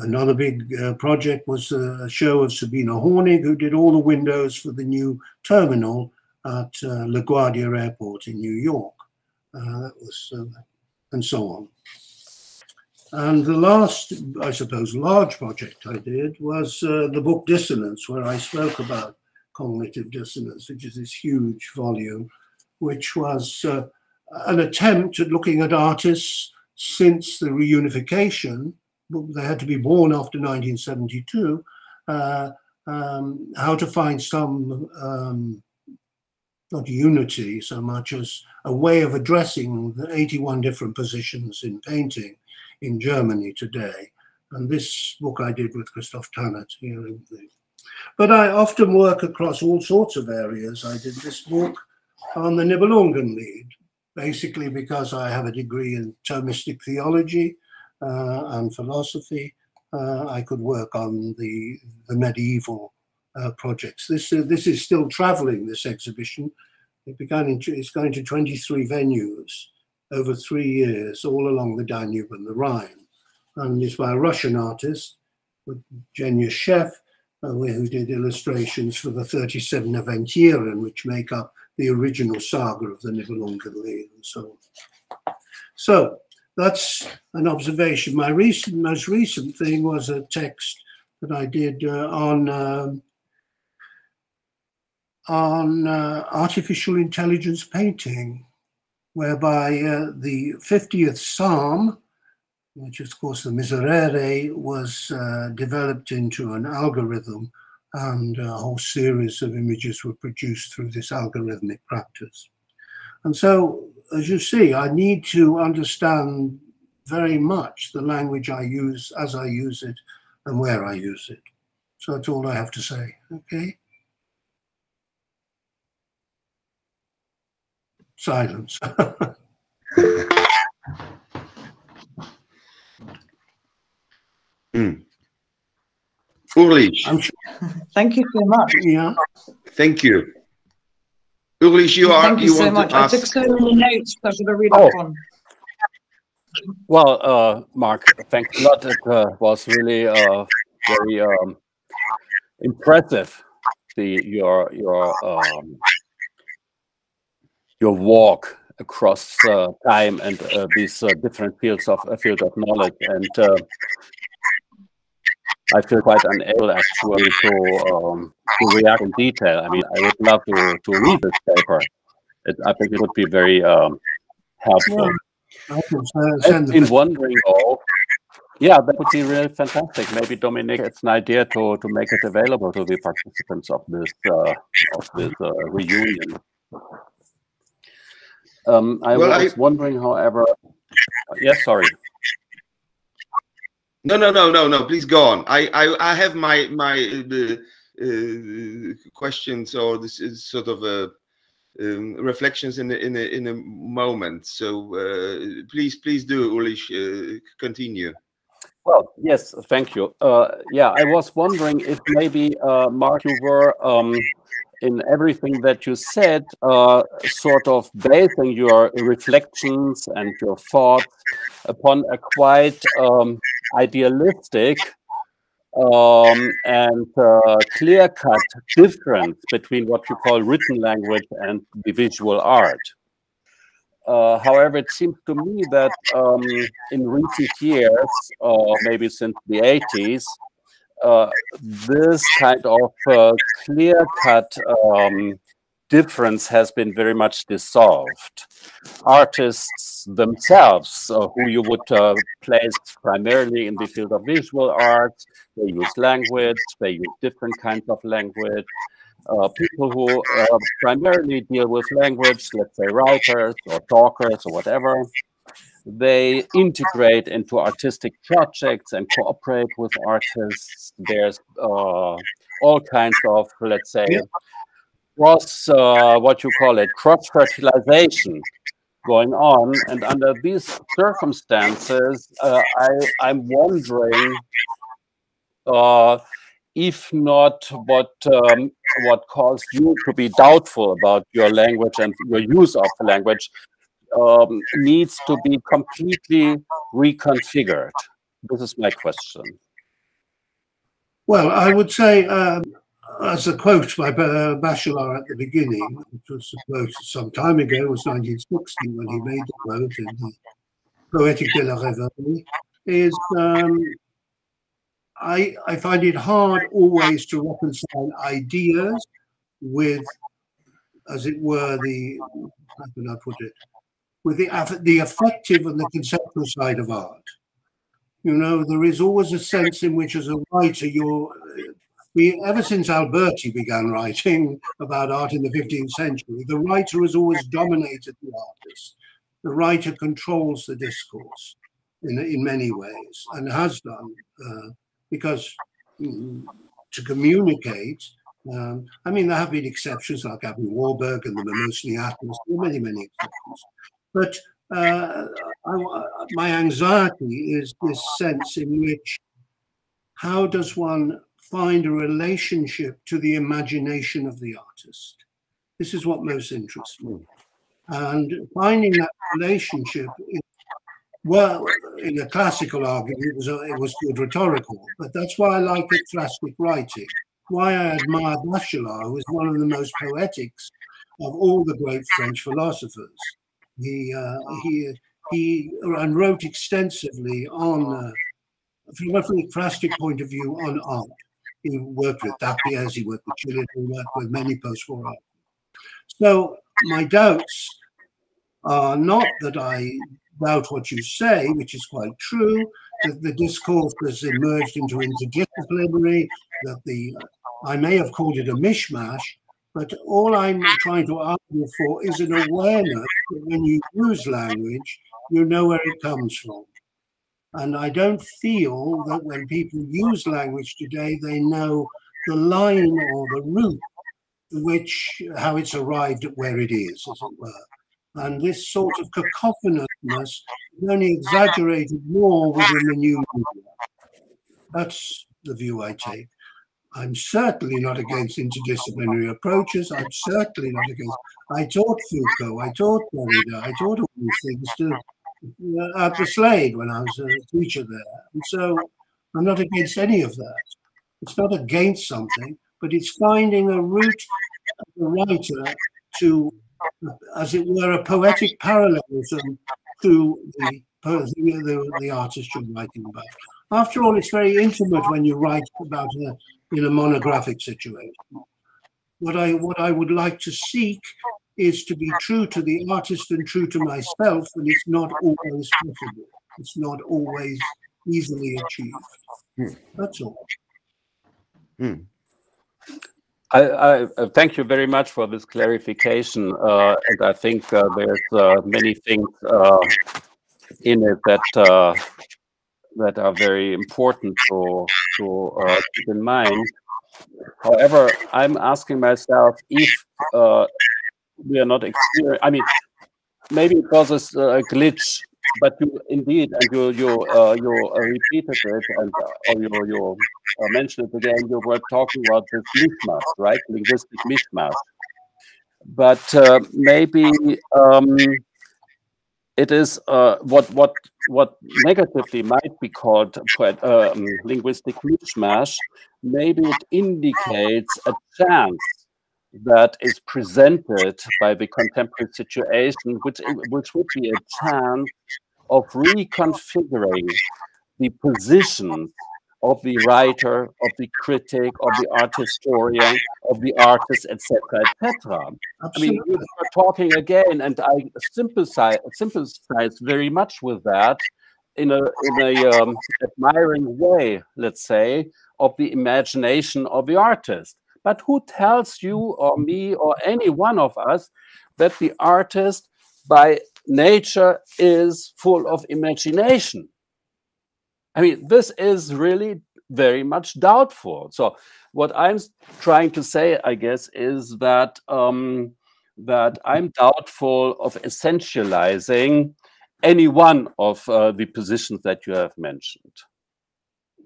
Another big project was a show of Sabina Hornig, who did all the windows for the new terminal at LaGuardia Airport in New York. That was, and so on. And the last, I suppose, large project I did was the book Dissonance, where I spoke about cognitive dissonance, which is this huge volume, which was an attempt at looking at artists since the reunification. They had to be born after 1972, how to find some, not unity so much as a way of addressing the 81 different positions in painting in Germany today. And this book I did with Christoph Tannert here. But I often work across all sorts of areas. I did this book on the Nibelungenlied, basically because I have a degree in Thomistic theology and philosophy. I could work on the medieval projects. This is still traveling, this exhibition. It's going to 23 venues over 3 years, all along the Danube and the Rhine. And it's by a Russian artist, Genia Sheff, who did illustrations for the 37 Aventiren, which make up the original saga of the Nibelungenlied and so on. So that's an observation. My most recent thing was a text that I did on artificial intelligence painting, whereby the 50th Psalm, which is of course the Miserere, was developed into an algorithm, and a whole series of images were produced through this algorithmic practice. And so, as you see, I need to understand very much the language I use, as I use it, and where I use it. So that's all I have to say, okay? Silence.
Ulrich.
Thank you so much.
Yeah.
Thank you. Ulrich,
Thank you so much. I took so many notes, so I should read that one.
Well, Mark, thanks a lot. It was really very impressive. Your walk across time and these different fields of knowledge, and I feel quite unable actually to react in detail. I mean, I would love to read this paper. I think it would be very helpful. I've been wondering, yeah, that would be really fantastic. Maybe Dominic, it's an idea to make it available to the participants of this reunion. I was wondering, however, yes, sorry.
No. Please go on. I have my questions, or this is sort of reflections in a moment. So please do, Ulrich, continue.
Well, yes, thank you. Yeah, I was wondering if maybe, Mark, you were in everything that you said, sort of basing your reflections and your thoughts upon a quite idealistic and clear-cut difference between what you call written language and the visual art. However, it seems to me that in recent years, maybe since the 80s, this kind of clear-cut difference has been very much dissolved. Artists themselves, who you would place primarily in the field of visual art, they use language, they use different kinds of language. People who primarily deal with language, let's say writers or talkers or whatever, they integrate into artistic projects and cooperate with artists. There's all kinds of, let's say, cross-fertilization going on. And under these circumstances, I'm wondering, if not, what caused you to be doubtful about your language and your use of the language needs to be completely reconfigured. This is my question.
Well, I would say, as a quote by Bachelard at the beginning, which was a quote some time ago, it was 1960 when he made the quote in the Poétique de la Rêverie, is I find it hard always to reconcile ideas with, as it were, how can I put it, with the affective and the conceptual side of art. You know, there is always a sense in which, as a writer, ever since Alberti began writing about art in the 15th century, the writer has always dominated the artist. The writer controls the discourse in many ways, and has done, because to communicate, I mean, there have been exceptions like Abu Warburg and the Mimosny Atlas, there are many, many exceptions. But my anxiety is this sense in which, how does one find a relationship to the imagination of the artist? This is what most interests me. And finding that relationship, well, in a classical argument, it was good rhetorical, but that's why I like ekphrastic writing, why I admire Bachelard, who is one of the most poetics of all the great French philosophers. He wrote extensively on, from an ekphrastic point of view, on art. He worked with Tapies, he worked with Chile, he worked with many post-war art. So my doubts are not that I doubt what you say, which is quite true, that the discourse has emerged into interdisciplinary, that I may have called it a mishmash, but all I'm trying to argue for is an awareness that when you use language, you know where it comes from. And I don't feel that when people use language today, they know the line or the route, how it's arrived at where it is, as it were. And this sort of cacophonousness is only exaggerated more within the new media. That's the view I take. I'm certainly not against interdisciplinary approaches. I'm certainly not against. I taught Foucault, I taught Derrida, I taught all these things at the Slade when I was a teacher there. And so I'm not against any of that. It's not against something, but it's finding a route as a writer to, as it were, a poetic parallelism to the artist you're writing about. After all, it's very intimate when you write about in a monographic situation. What I would like to seek is to be true to the artist and true to myself, and it's not always possible. It's not always easily achieved. That's all.
I thank you very much for this clarification, and I think there's many things in it that are very important to keep in mind. However, I'm asking myself if we are not experiencing. I mean, maybe it was a glitch, but you indeed, and you repeated it, and you mentioned it again. You were talking about this mishmash, right? Linguistic mishmash. But maybe it is what negatively might be called linguistic mishmash. Maybe it indicates a chance that is presented by the contemporary situation, which would be a chance of reconfiguring the positions of the writer, of the critic, of the art historian, of the artist, etc., etc. I mean, you are talking again, and I sympathize very much with that in a admiring way, let's say, of the imagination of the artist. But who tells you or me or any one of us that the artist by nature is full of imagination? I mean, this is really very much doubtful. So what I'm trying to say, I guess, is that that I'm doubtful of essentializing any one of the positions that you have mentioned.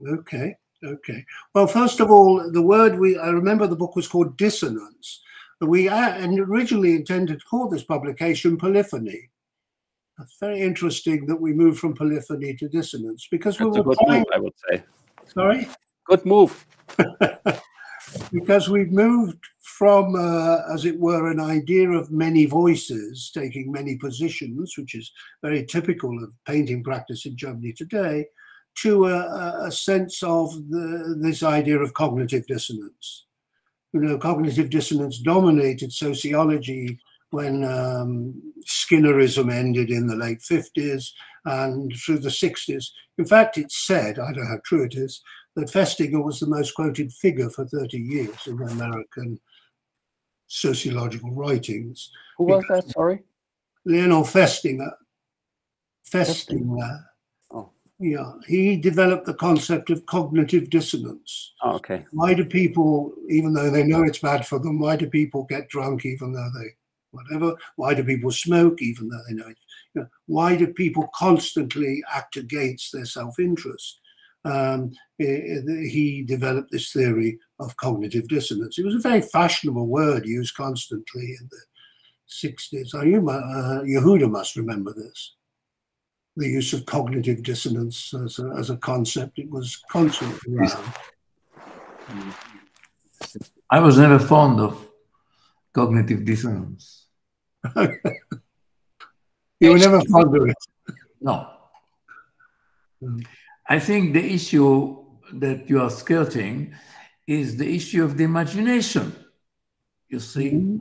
Okay. Okay. Well, first of all, the word I remember the book was called Dissonance. We originally intended to call this publication Polyphony. It's very interesting that we moved from polyphony to dissonance because we were
good move, I would say.
Sorry?
Good move.
Because we've moved from, as it were, an idea of many voices, taking many positions, which is very typical of painting practice in Germany today, to a sense of this idea of cognitive dissonance. You know, cognitive dissonance dominated sociology when Skinnerism ended in the late 50s and through the 60s. In fact, it's said, I don't know how true it is, that Festinger was the most quoted figure for 30 years in American sociological writings.
Who was that, sorry?
Leonard Festinger. Festinger.
Oh.
Yeah, he developed the concept of cognitive dissonance.
Oh, okay.
Why do people, even though they know it's bad for them, why do people get drunk even though they, whatever? Why do people smoke even though they know it? You know, why do people constantly act against their self-interest? He developed this theory of cognitive dissonance. It was a very fashionable word used constantly in the 60s. Yehuda must remember this. The use of cognitive dissonance as a concept. It was constantly around.
I was never fond of cognitive dissonance.
You were never fond of it?
No. I think the issue that you are skirting is the issue of the imagination. You see,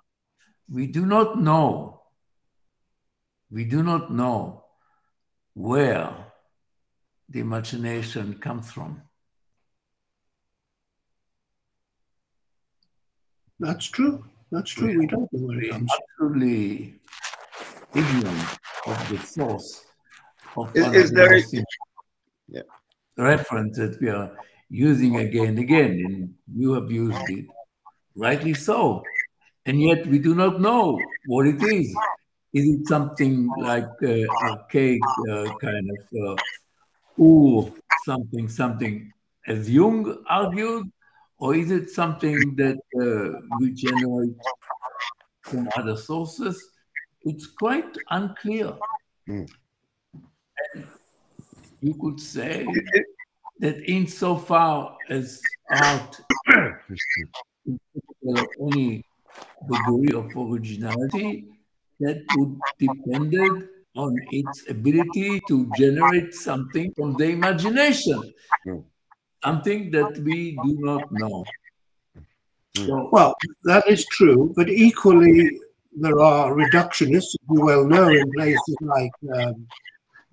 we do not know where the imagination comes from.
That's true. That's true. We don't know where it comes from.
Absolutely ignorant of the source of
is there
reference that we are using again and again, and you have used it, rightly so. And yet we do not know what it is. Is it something like archaic kind of something as Jung argued, or is it something that we generate from other sources? It's quite unclear. And you could say that insofar as art any degree of originality, that would depend on its ability to generate something from the imagination, something that we do not know.
So, well, that is true, but equally there are reductionists, as you well know, in places like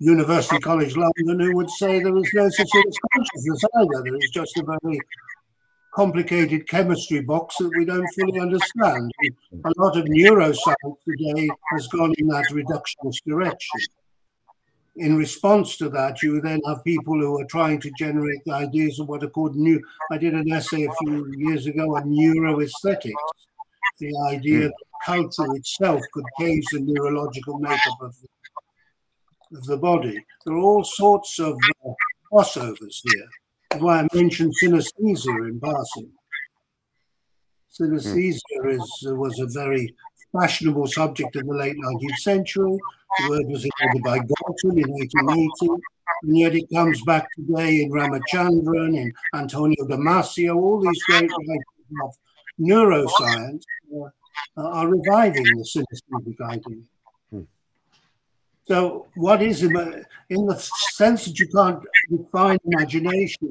University College London, who would say there is no such thing as consciousness either. There is just a very complicated chemistry box that we don't fully understand. A lot of neuroscience today has gone in that reductionist direction. In response to that, you then have people who are trying to generate the ideas of what are called I did an essay a few years ago on neuroaesthetics, the idea that culture itself could change the neurological makeup of the body. There are all sorts of crossovers here. That's why I mentioned synesthesia in passing. Synesthesia was a very fashionable subject in the late 19th century. The word was invented by Galton in 1880, and yet it comes back today in Ramachandran, in Antonio Damasio. All these great writers of neuroscience are reviving the synesthetic idea. So what is, in the sense that you can't define imagination,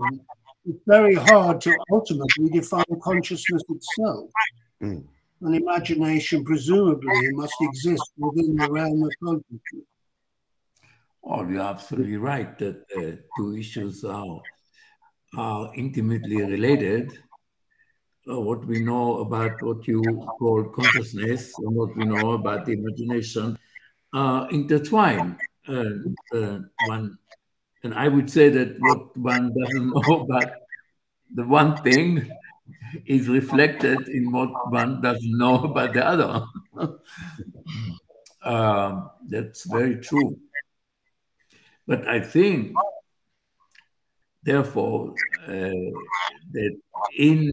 it's very hard to ultimately define consciousness itself. An imagination presumably must exist within the realm of consciousness.
Oh, you're absolutely right that two issues are intimately related. What we know about what you call consciousness and what we know about the imagination intertwine. And I would say that what one doesn't know about the one thing is reflected in what one doesn't know about the other. That's very true. But I think, therefore, that in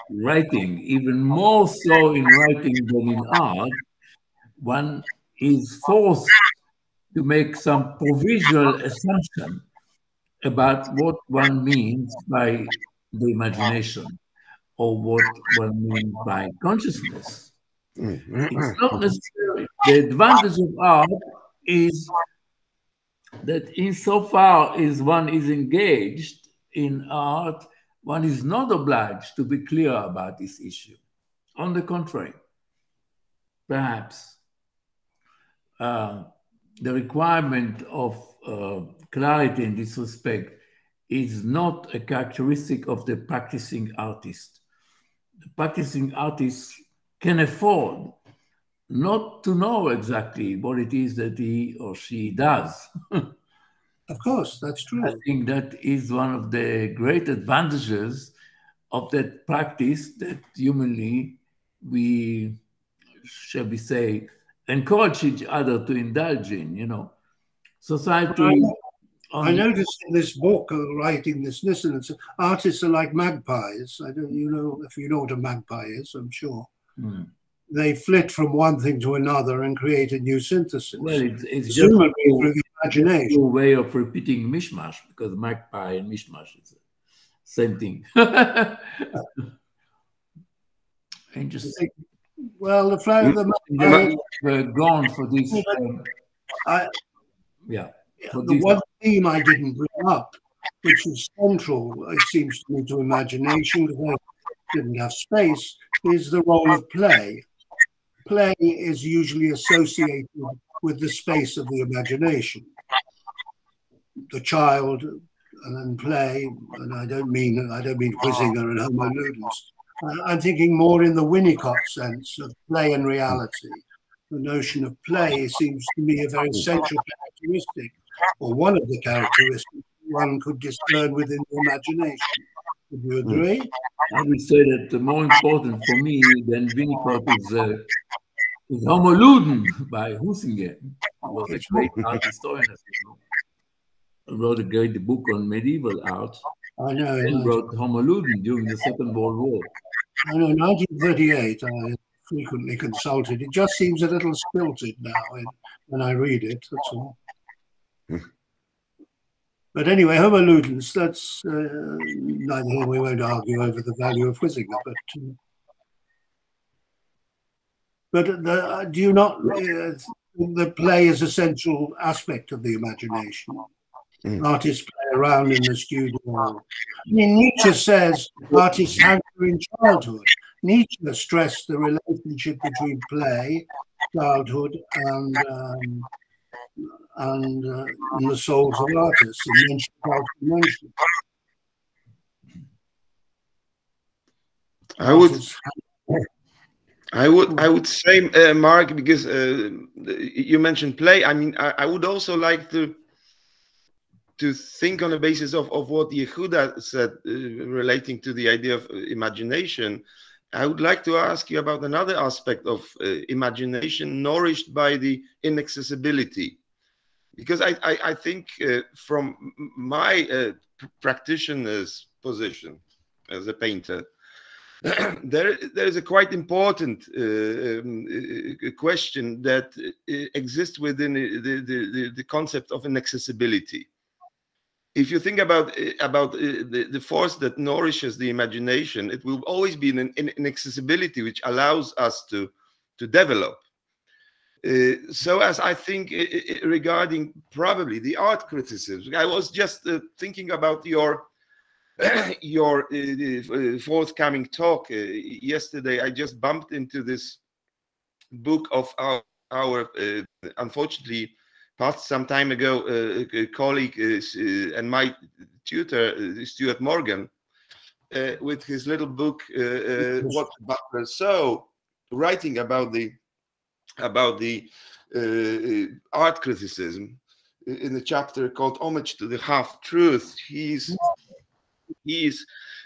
writing, even more so in writing than in art, one is forced to make some provisional assumption about what one means by the imagination or what one means by consciousness. It's not necessary. The advantage of art is that insofar as one is engaged in art, one is not obliged to be clear about this issue. On the contrary, perhaps the requirement of clarity in this respect is not a characteristic of the practicing artist. The practicing artist can afford not to know exactly what it is that he or she does.
Of course, that's true.
I think that is one of the great advantages of that practice that humanly we, shall we say, encourage each other to indulge in, you know. Society...
I noticed in this book, writing this dissonance, artists are like magpies. I don't, you know, if you know what a magpie is, I'm sure. They flit from one thing to another and create a new synthesis.
Well, it's just a way of repeating mishmash, because magpie and mishmash is the same thing. Interesting.
Well, the flower of the magpie...
We're gone for this. Yeah.
The one theme I didn't bring up, which is central, it seems to me, to imagination, because I didn't have space, is the role of play. Play is usually associated with the space of the imagination. The child and then play, and I don't mean Huizinga and Homo Ludens. I'm thinking more in the Winnicott sense of play and reality. The notion of play seems to me a very central characteristic, or one of the characteristics one could discern within the imagination. Would you agree?
I would say that the more important for me than Winnicott is With Homo Ludens by Hussingen, who was a great art historian, as you know. He wrote a great book on medieval art.
I know.
And wrote Homo Ludens during the Second World War.
I know, 1938, I frequently consulted. It just seems a little stilted now when I read it, that's all. But anyway, Homo Ludens, that's neither here, we won't argue over the value of Huizinga, but do you not think the play is a central aspect of the imagination? Artists play around in the studio. I mean, Nietzsche says artists hanker in childhood. Nietzsche stressed the relationship between play, childhood, and the souls of artists. He mentioned
I would say, Mark, because you mentioned play. I mean, I would also like to think on the basis of what Yehuda said relating to the idea of imagination. I would like to ask you about another aspect of imagination nourished by the inaccessibility. Because I think from my practitioner's position as a painter, there is a quite important question that exists within the concept of inaccessibility. If you think about the force that nourishes the imagination, it will always be an inaccessibility which allows us to develop. So as I think regarding probably the art criticism, I was just thinking about your forthcoming talk yesterday. I just bumped into this book of our unfortunately passed some time ago a colleague and my tutor Stuart Morgan with his little book What Butler So, writing about the art criticism in a chapter called Homage to the Half-Truth. He's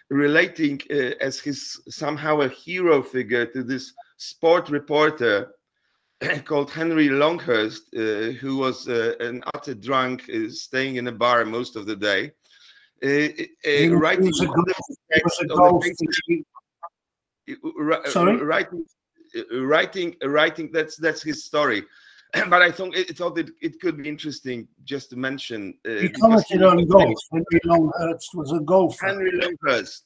relating as his somehow a hero figure to this sport reporter called Henry Longhurst, who was an utter drunk, staying in a bar most of the day, writing that's his story. But I thought it could be interesting just to mention.
He commented on golf. Henry Longhurst was a golfer.
Henry Longhurst.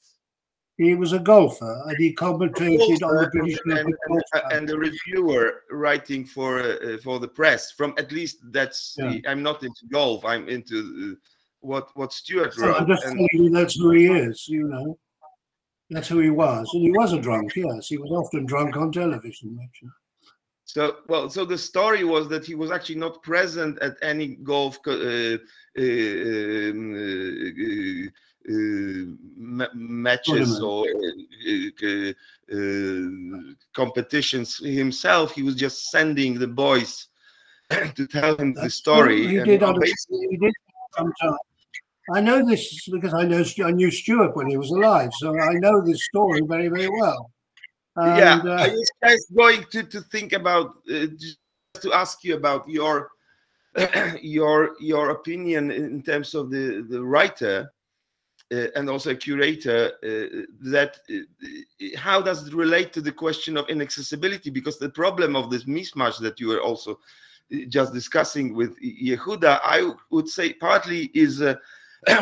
He was a golfer, and he commentated on the British
and the reviewer writing for the press. From at least that's. Yeah. I'm not into golf. I'm into what Stuart wrote.
I'm just telling you that's who he is. You know, that's who he was, and he was a drunk. Yes, he was often drunk on television.
So the story was that he was actually not present at any golf matches or competitions himself. He was just sending the boys to tell him the story.
He did sometimes. I know this because I knew Stuart when he was alive, so I know this story very, very well. And,
I was just going to think about just to ask you about your opinion in terms of the writer and also a curator. That how does it relate to the question of inaccessibility? Because the problem of this mismatch that you were also just discussing with Yehuda, I would say partly is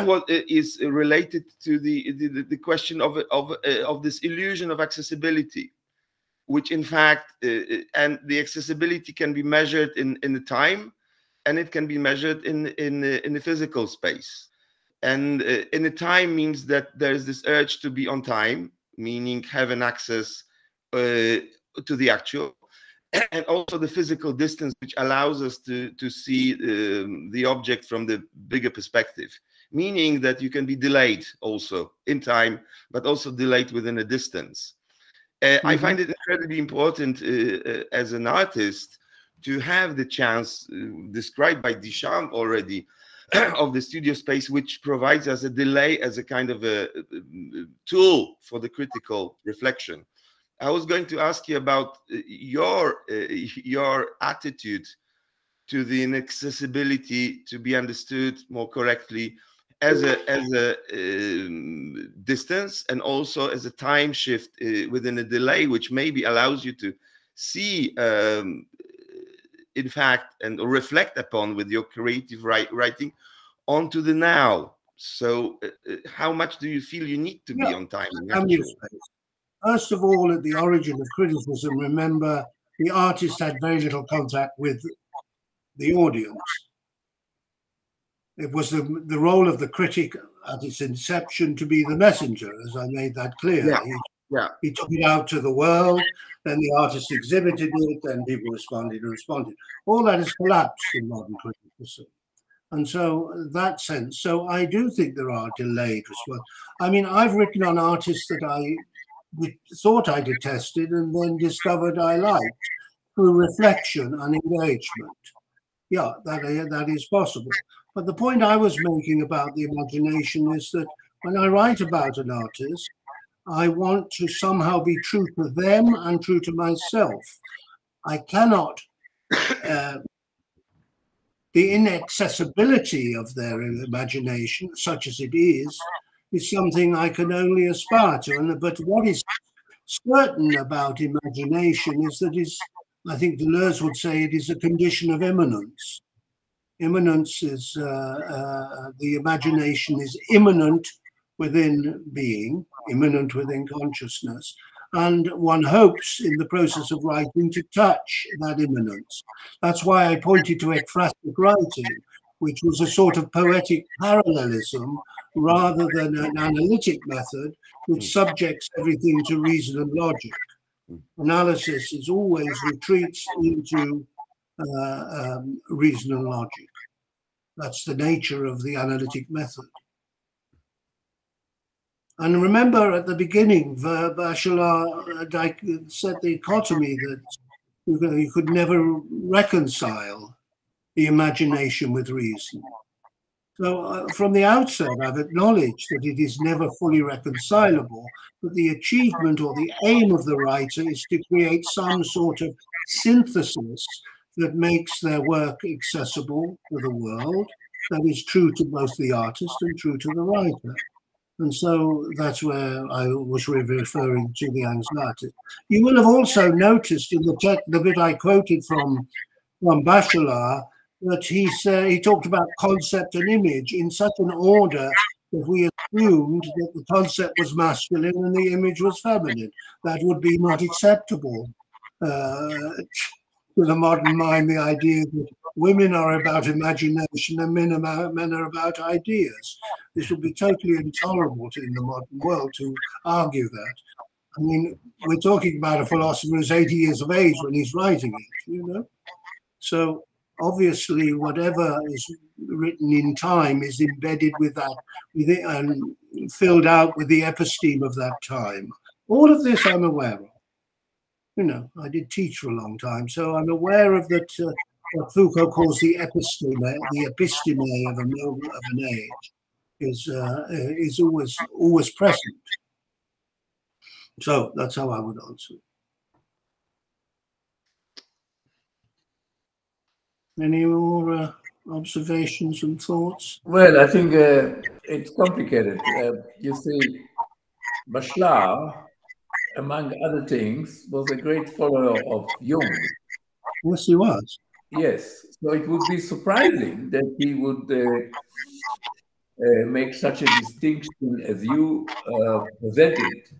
what is related to the question of this illusion of accessibility, which in fact and the accessibility can be measured in the time, and it can be measured in the physical space. And in the time means that there is this urge to be on time, meaning have an access to the actual, and also the physical distance, which allows us to see the object from the bigger perspective, meaning that you can be delayed also in time, but also delayed within a distance. I find it incredibly important as an artist to have the chance described by Duchamp already of the studio space, which provides us a delay as a kind of a tool for the critical reflection. I was going to ask you about your attitude to the inaccessibility, to be understood more correctly as a distance, and also as a time shift within a delay, which maybe allows you to see, in fact, and reflect upon with your creative writing onto the now. So how much do you feel you need to be on time?
First of all, at the origin of criticism, remember the artist had very little contact with the audience. It was the role of the critic at its inception to be the messenger, as I made that clear. He took it out to the world, then the artist exhibited it, then people responded and responded. All that has collapsed in modern criticism. And so that sense, so I do think there are delayed responses. I mean, I've written on artists that I thought I detested and then discovered I liked through reflection and engagement. Yeah, that is possible. But the point I was making about the imagination is that when I write about an artist, I want to somehow be true to them and true to myself. I cannot, the inaccessibility of their imagination, such as it is something I can only aspire to. But what is certain about imagination is that I think Deleuze would say it is a condition of immanence. Immanence is, the imagination is immanent within being, immanent within consciousness. And one hopes in the process of writing to touch that immanence. That's why I pointed to ekphrastic writing, which was a sort of poetic parallelism rather than an analytic method which subjects everything to reason and logic. Analysis is always retreats into reason and logic. That's the nature of the analytic method. And remember at the beginning, Bachelard said the dichotomy that you could never reconcile the imagination with reason. So from the outset, I've acknowledged that it is never fully reconcilable, but the achievement or the aim of the writer is to create some sort of synthesis that makes their work accessible to the world, that is true to both the artist and true to the writer. And so that's where I was referring to the anxiety. You will have also noticed in the bit I quoted from Bachelard, that he talked about concept and image in such an order that we assumed that the concept was masculine and the image was feminine. That would be not acceptable to the modern mind, the idea that women are about imagination and men are about ideas. This would be totally intolerable in the modern world to argue that. I mean, we're talking about a philosopher who's 80 years of age when he's writing it, you know? So obviously, whatever is written in time is embedded with that, and filled out with the episteme of that time. All of this I'm aware of. You know, I did teach for a long time, so I'm aware of that. What Foucault calls the episteme of a moment of an age is always present. So that's how I would answer. Any more observations and thoughts?
Well, I think it's complicated. You see, Bachelard, among other things, was a great follower of Jung.
Yes, he was.
Yes, so it would be surprising that he would make such a distinction as you presented.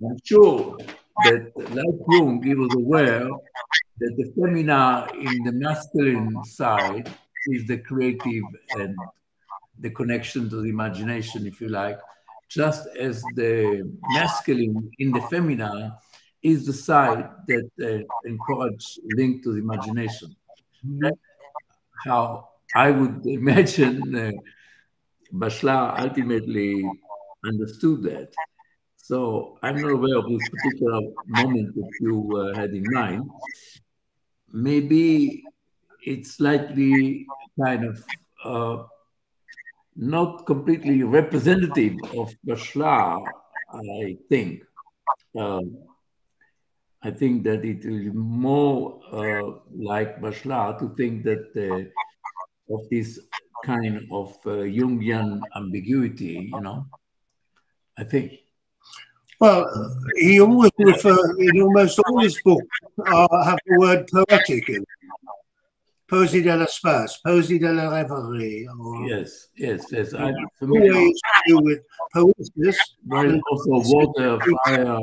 I'm sure that, like Jung, he was aware that the femina in the masculine side is the creative and the connection to the imagination, if you like, just as the masculine in the femina is the side that encourages link to the imagination. That's how I would imagine Bachelard ultimately understood that. So I'm not aware of this particular moment that you had in mind. Maybe it's slightly kind of not completely representative of Bachelard, I think. I think that it will be more like Bachelard to think that of this kind of Jungian ambiguity, you know, I think.
Well, he always refers, in almost all his books, have the word poetic in it. Poésie de l'espace, poésie de la rêverie.
Yes.
Always to do with poesis.
But also water, fire,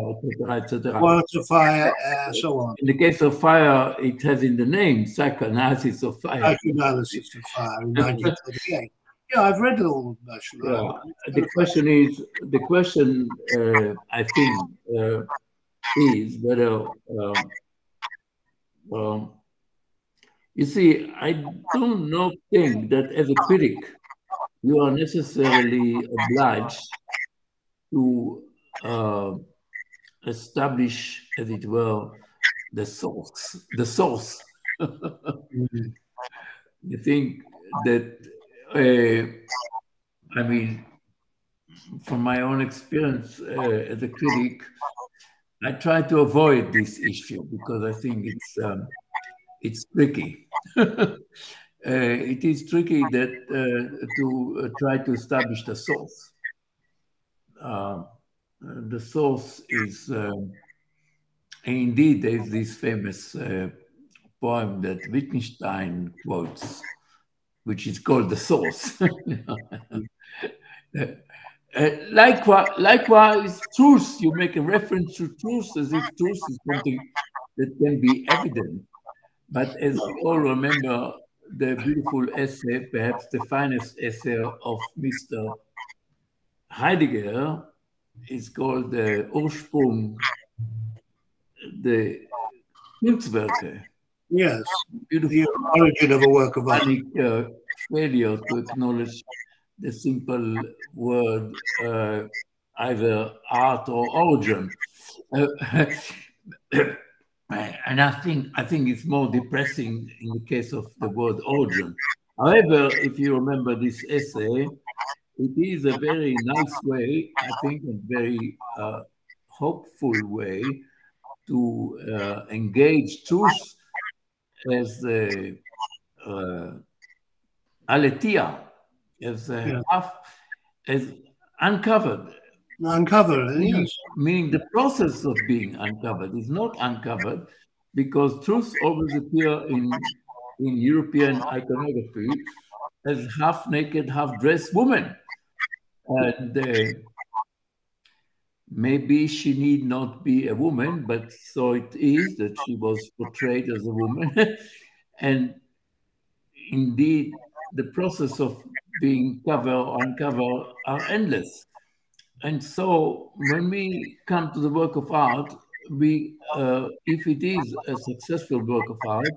etc.
Water, fire, air, so on.
In the case of fire, it has in the name psychoanalysis of fire.
Psychoanalysis of fire in 1938. Yeah, I've read it all.
Yeah. The question I think is whether you see, I do not think that as a critic you are necessarily obliged to establish, as it were, the source. You think that, I mean, from my own experience as a critic, I try to avoid this issue because I think it's tricky. It is tricky that to try to establish the source. The source is, indeed, there is this famous poem that Wittgenstein quotes, which is called The Source. Likewise, truth, you make a reference to truth as if truth is something that can be evident. But as we all remember, the beautiful essay, perhaps the finest essay of Mr. Heidegger, is called the Ursprung, the Kunstwerke.
Yes,
Beautiful,
the origin of a work of art.
Failure to acknowledge the simple word either art or origin. And I think it's more depressing in the case of the word origin. However, if you remember this essay, it is a very nice way, I think, a very hopeful way to engage truth as a aletheia, as uncovered.
Uncovered, yes.
Meaning the process of being uncovered is not uncovered because truth always appears in European iconography as half-naked, half-dressed woman. And maybe she need not be a woman, but so it is that she was portrayed as a woman. And indeed, the process of being covered or uncovered are endless. And so when we come to the work of art, we, if it is a successful work of art,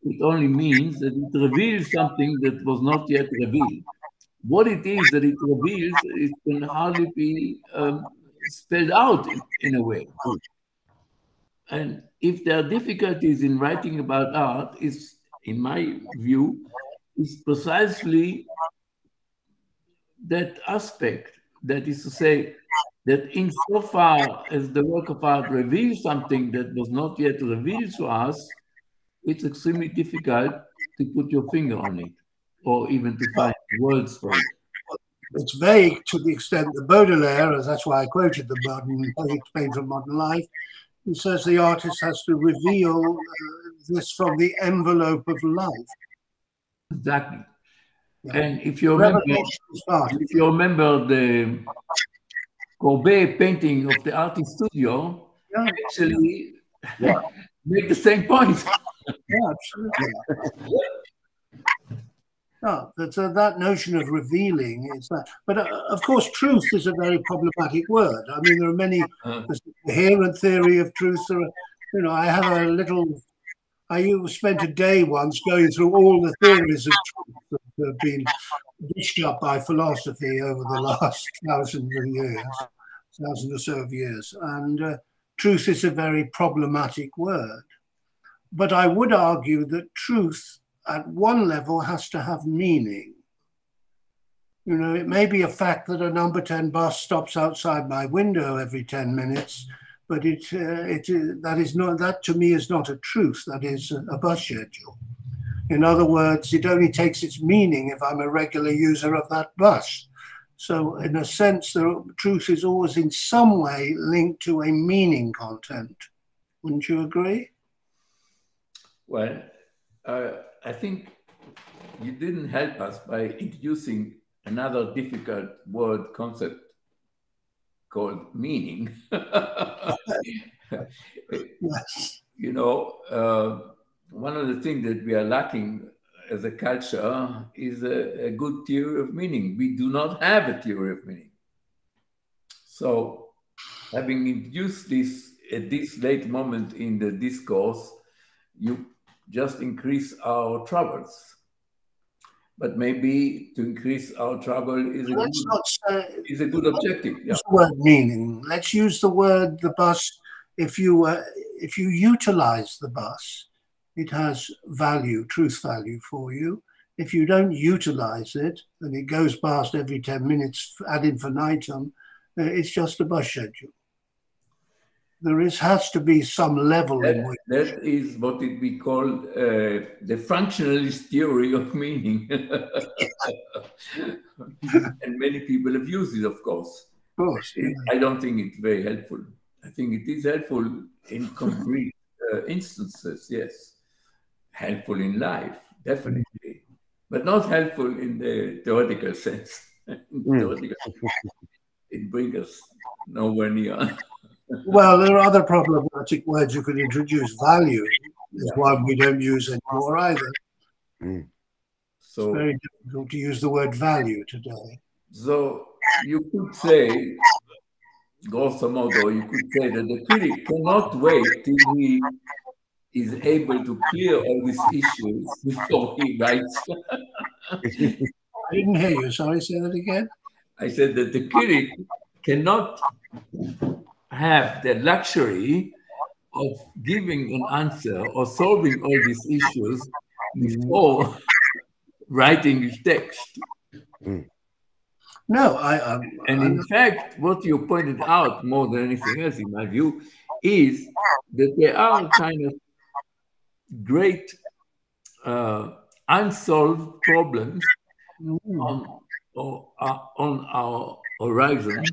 it only means that it reveals something that was not yet revealed. What it is that it reveals, it can hardly be spelled out in a way. And if there are difficulties in writing about art, is, in my view, is precisely that aspect. That is to say, that insofar as the work of art reveals something that was not yet revealed to us, it's extremely difficult to put your finger on it, or even to find words for it.
It's vague to the extent that Baudelaire, as that's why I quoted the modern painter of modern life, he says the artist has to reveal this from the envelope of life.
Exactly. Yeah. And if you remember the Courbet painting of the artist studio, actually make the same point.
Yeah, absolutely. No, that notion of revealing is that. But of course, truth is a very problematic word. I mean, there are many coherent theory of truth. There are, you know, I have a little. I spent a day once going through all the theories of truth that have been dished up by philosophy over the last thousand or so of years. And truth is a very problematic word. But I would argue that truth at one level has to have meaning. You know, it may be a fact that a number 10 bus stops outside my window every 10 minutes, but that to me is not a truth. That is a bus schedule. In other words, it only takes its meaning if I'm a regular user of that bus. So in a sense, the truth is always in some way linked to a meaning content. Wouldn't you agree?
Well, I think you didn't help us by introducing another difficult word concept called meaning.
Yes.
You know, one of the things that we are lacking as a culture is a good theory of meaning. We do not have a theory of meaning. So having introduced this at this late moment in the discourse, you just increase our troubles. But maybe to increase our trouble is a good objective. Yeah.
Use the word meaning. Let's use the word the bus. If you utilize the bus, it has value, truth value for you. If you don't utilize it, and it goes past every 10 minutes ad infinitum, it's just a bus schedule. There has to be some level in which...
That is what we call the functionalist theory of meaning. And many people have used it, of course.
Of course, yeah.
I don't think it's very helpful. I think it is helpful in concrete instances, yes. Helpful in life, definitely. But not helpful in the theoretical sense. It brings us nowhere near.
Well, there are other problematic words you could introduce. Value is one we don't use anymore either. So it's very difficult to use the word value today.
So you could say, grosso modo, you could say that the critic cannot wait till he is able to clear all these issues before he writes.
I didn't hear you. Sorry, say that again.
I said that the critic cannot have the luxury of giving an answer or solving all these issues before writing his text.
No,
and in fact, what you pointed out more than anything else, in my view, is that there are kind of great unsolved problems on our horizon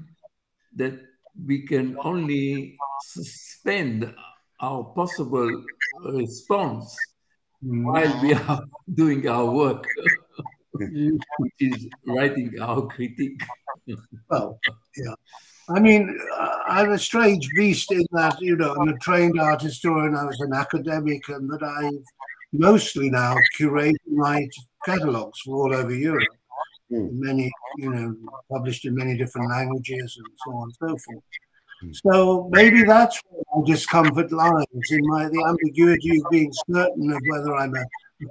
that we can only suspend our possible response while we are doing our work, which is writing our critique.
Well, yeah. I mean, I'm a strange beast in that, you know, I'm a trained art historian, I was an academic, and that I mostly now curate and write catalogues from all over Europe. Many, you know, published in many different languages and so on and so forth. So maybe that's where my discomfort lies, in the ambiguity of being certain of whether I'm a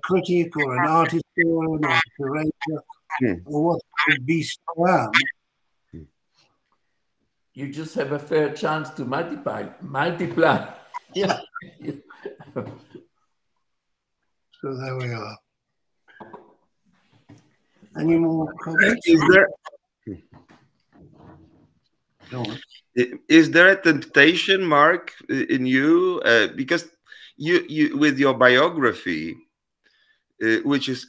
critic or an art historian or a curator or what kind of beast I am.
You just have a fair chance to multiply.
Yeah. So there we are. Any more comments?
Is there a temptation, Mark, in you? Because you with your biography, which is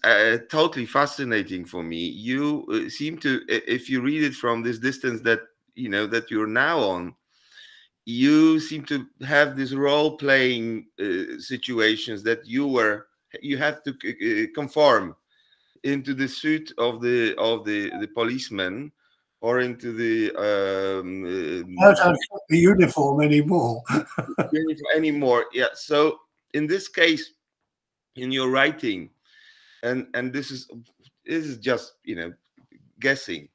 totally fascinating for me, you seem to, if you read it from this distance that you know that you're now on, you seem to have this role-playing situations that you have to conform into the suit of the policeman, or into the
not the uniform anymore.
Yeah. So in this case, in your writing, and this is just, you know, guessing.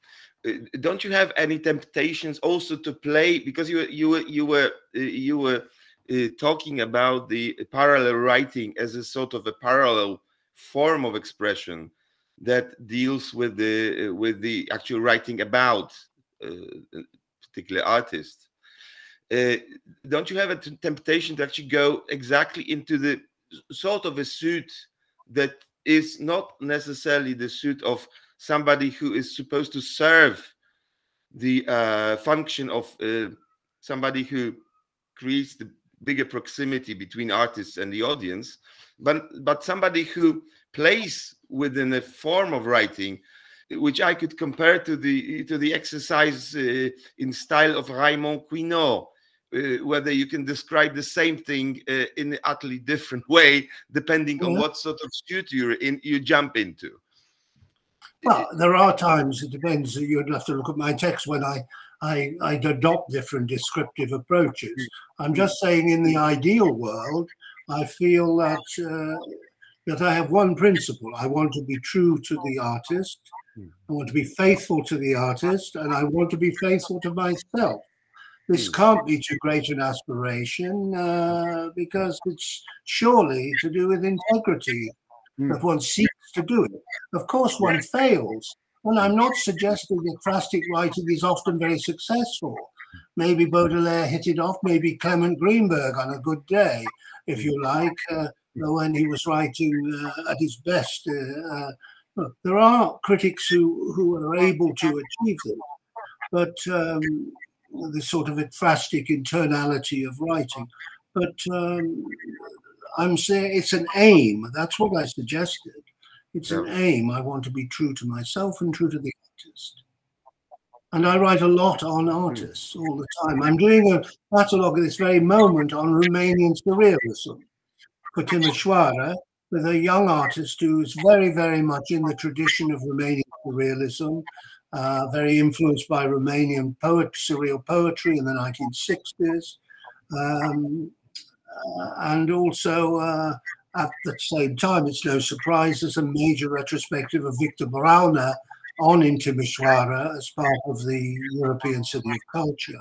Don't you have any temptations also to play, because you were talking about the parallel writing as a sort of a parallel form of expression that deals with the actual writing about a particular artist. Don't you have a temptation to actually go exactly into the sort of a suit that is not necessarily the suit of somebody who is supposed to serve the function of somebody who creates the bigger proximity between artists and the audience, but somebody who plays within a form of writing, which I could compare to the exercise in style of Raymond Queneau, whether you can describe the same thing in an utterly different way, depending on what sort of studio you jump into.
Well, there are times, it depends, you'd have to look at my text when I adopt different descriptive approaches. I'm just saying in the ideal world, I feel that I have one principle. I want to be true to the artist, I want to be faithful to the artist, and I want to be faithful to myself. This can't be too great an aspiration because it's surely to do with integrity that one seeks to do it. Of course, one fails. And I'm not suggesting that ekphrastic writing is often very successful. Maybe Baudelaire hit it off, maybe Clement Greenberg on a good day, if you like, when he was writing at his best. There are critics who are able to achieve it, but this sort of ekphrastic internality of writing. But I'm saying it's an aim. That's what I suggested. It's an aim. I want to be true to myself and true to the artist. And I write a lot on artists all the time. I'm doing a catalogue at this very moment on Romanian surrealism for Timișoara, with a young artist who is very, very much in the tradition of Romanian surrealism, very influenced by Romanian surreal poetry in the 1960s. And also, at the same time, it's no surprise, there's a major retrospective of Victor Brauner on in Timișoara as part of the European City of Culture.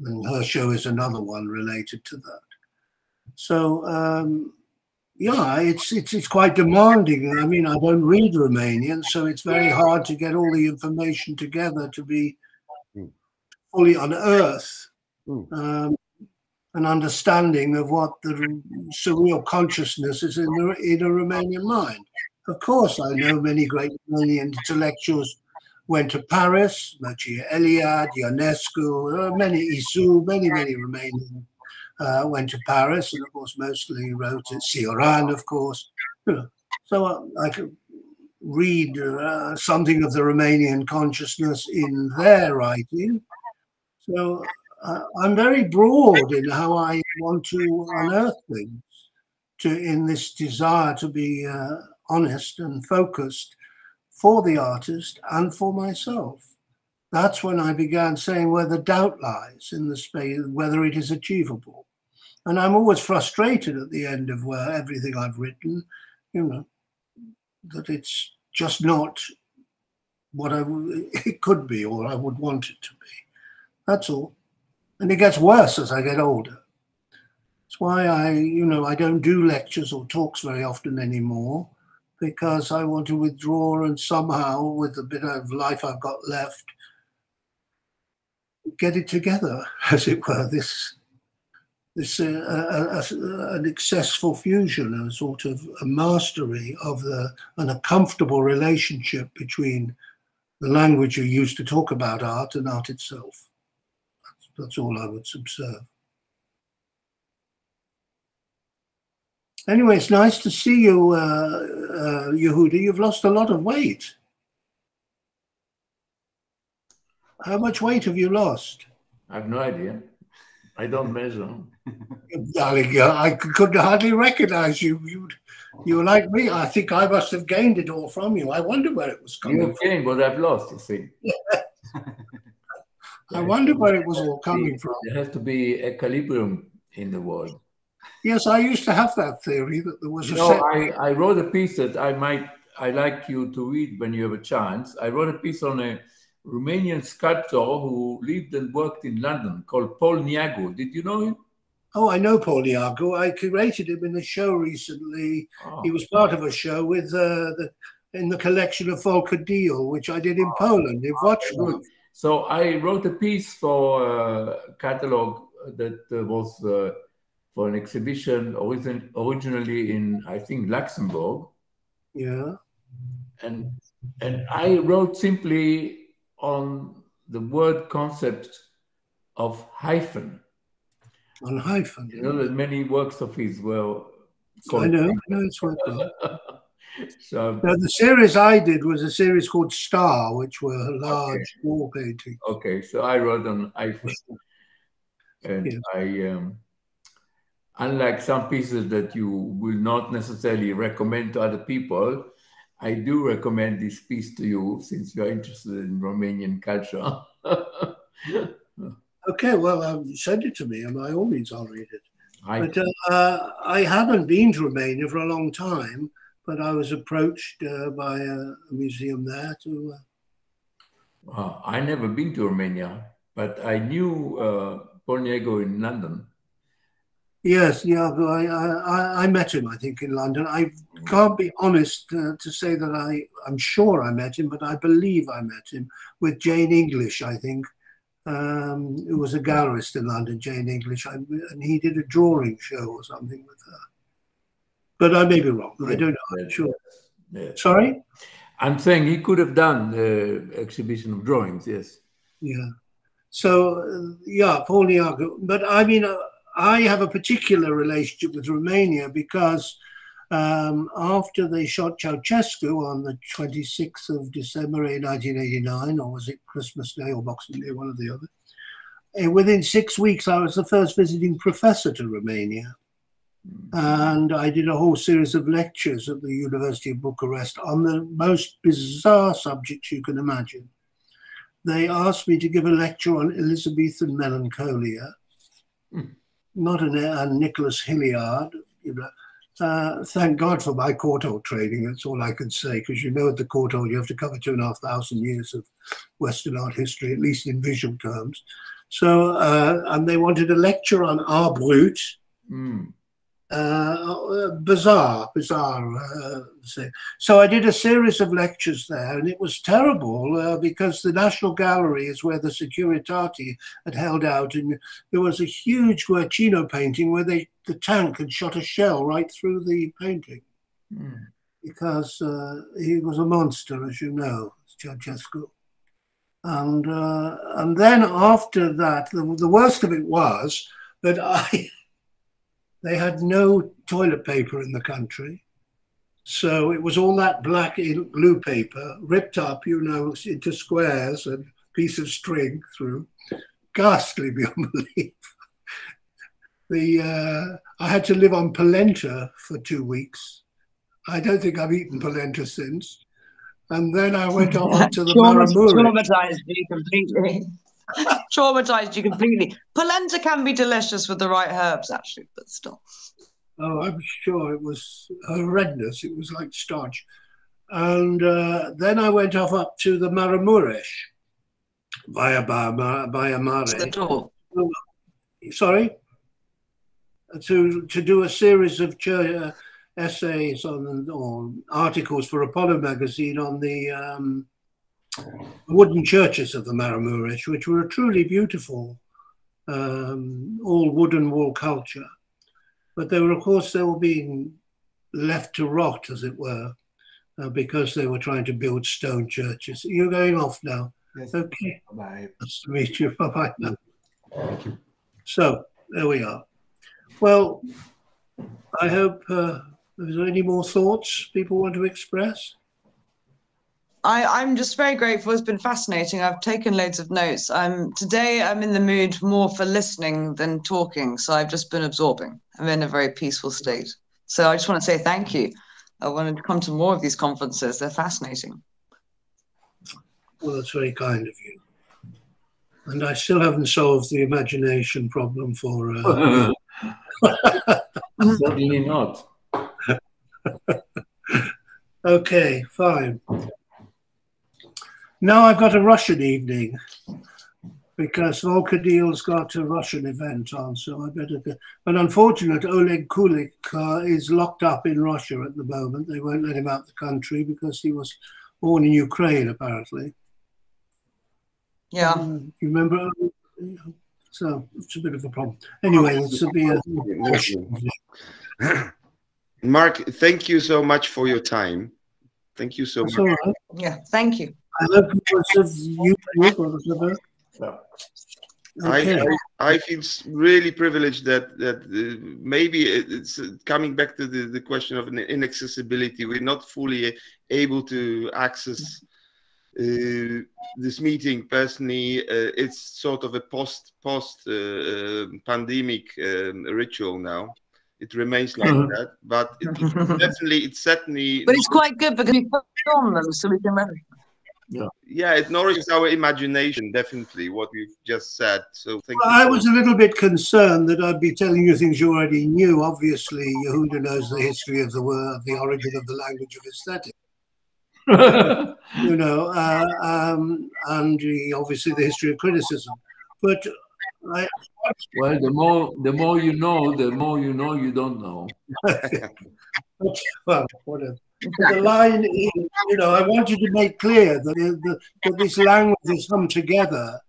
And her show is another one related to that. So, yeah, it's quite demanding. I mean, I don't read Romanian, so it's very hard to get all the information together to be fully unearth an understanding of what the surreal consciousness is in a Romanian mind. Of course, I know many great Romanian intellectuals went to Paris, Mircea Eliade, Ionescu, many Isu, many Romanian went to Paris, and of course mostly wrote at Cioran, of course. So I could read something of the Romanian consciousness in their writing. So I'm very broad in how I want to unearth things, in this desire to be honest and focused for the artist and for myself. That's when I began saying where the doubt lies in the space, whether it is achievable. And I'm always frustrated at the end of everything I've written, that it's just not what it could be or I would want it to be. That's all. And it gets worse as I get older. That's why I don't do lectures or talks very often anymore, because I want to withdraw and somehow, with the bit of life I've got left, get it together, as it were, an accessible fusion, a sort of a mastery of and a comfortable relationship between the language you use to talk about art and art itself. That's all I would observe. Anyway, it's nice to see you, Yehuda. You've lost a lot of weight. How much weight have you lost?
I have no idea. I don't measure.
Darling, I could hardly recognize you. You were like me. I think I must have gained it all from you. I wonder where it was coming from.
You have gained what I've lost, you see.
I wonder where it was all coming from.
There has to be equilibrium in the world.
Yes, I used to have that theory that there was
I wrote a piece that I'd like you to read when you have a chance. I wrote a piece on a Romanian sculptor who lived and worked in London called Paul Neagu. Did you know him?
Oh, I know Paul Neagu. I curated him in a show recently. Oh. He was part of a show with in the collection of Volker Deal, which I did in Poland, in Wrocław.
So I wrote a piece for a catalogue that was for an exhibition originally in, I think, Luxembourg.
Yeah.
And I wrote simply on the word concept of hyphen.
On hyphen.
You know that many works of his were.
I know it's well done.
So
now, the series I did was a series called Star, which were large wall paintings.
Okay, so I wrote on hyphen, and yes. I, unlike some pieces that you will not necessarily recommend to other people, I do recommend this piece to you since you are interested in Romanian culture.
Okay, well, send it to me, and by all means, I'll read it. But I haven't been to Romania for a long time, but I was approached by a museum there to.
I never been to Romania, but I knew Bornego in London.
Yes, yeah, I met him, I think, in London. I can't be honest to say that I'm sure I met him, but I believe I met him with Jane English, I think. Who was a gallerist in London, Jane English, and he did a drawing show or something with her. But I may be wrong. I don't know. I'm sure.
Yeah.
Sorry?
I'm saying he could have done the exhibition of drawings, yes.
Yeah. So, yeah, Paul Niago. But I mean, I have a particular relationship with Romania because after they shot Ceausescu on the 26th of December 1989, or was it Christmas Day or Boxing Day, one or the other, and within 6 weeks I was the first visiting professor to Romania. And I did a whole series of lectures at the University of Bucharest on the most bizarre subjects you can imagine. They asked me to give a lecture on Elizabethan melancholia, not on Nicholas Hilliard, you know. Thank God for my Courtauld training, that's all I can say, because you know at the Courtauld you have to cover 2,500 years of Western art history, at least in visual terms. So, and they wanted a lecture on art brut, bizarre. So I did a series of lectures there, and it was terrible because the National Gallery is where the Securitate had held out, and there was a huge Guercino painting where the tank had shot a shell right through the painting because he was a monster, as you know, Ceausescu. And then after that, the worst of it was that they had no toilet paper in the country. So it was all that black blue paper ripped up, you know, into squares and piece of string through. Ghastly beyond belief. I had to live on polenta for 2 weeks. I don't think I've eaten polenta since. And then I went off to the Maramuri.
Traumatized you completely. Traumatized you completely. Polenta can be delicious with the right herbs, actually, but still.
Oh, I'm sure it was horrendous. It was like starch. And then I went off up to the Maramuresh via Mare.
The door.
Sorry? To do a series of essays or articles for Apollo magazine on the wooden churches of the Maramuresh, which were truly beautiful, all wooden wall culture. But they were, of course, they were being left to rot, as it were, because they were trying to build stone churches. You're going off now.
Yes.
Okay.
Bye.
Nice to meet you. Bye-bye now.
Thank you.
So, there we are. Well, I hope, is there any more thoughts people want to express?
I'm just very grateful. It's been fascinating. I've taken loads of notes. Today I'm in the mood more for listening than talking, so I've just been absorbing. I'm in a very peaceful state. So I just want to say thank you. I wanted to come to more of these conferences. They're fascinating.
Well, that's very kind of you. And I still haven't solved the imagination problem for...
Certainly not.
Okay, fine. Now I've got a Russian evening because Volkadil's got a Russian event on, so I better go. But unfortunately, Oleg Kulik is locked up in Russia at the moment. They won't let him out the country because he was born in Ukraine, apparently.
Yeah.
You remember? So it's a bit of a problem. Anyway, this will be a...
Mark, thank you so much for your time. Thank you so much.
All right.
Yeah, thank you.
I hope it was of YouTube or whatever. Okay.
I feel really privileged that maybe it's coming back to the question of inaccessibility. We're not fully able to access this meeting personally. It's sort of a post pandemic ritual now. It remains like that, but it's certainly.
But it's quite good because we film them, so we can remember.
Yeah, it nourishes our imagination, definitely, what we've just said. So thank you.
I was a little bit concerned that I'd be telling you things you already knew. Obviously, Yehuda knows the history of the word, the origin of the language of aesthetic. You know, and obviously the history of criticism. But
well, the more you know, you don't know.
Well, whatever. The line is, you know, I wanted to make clear that, that this language has come together,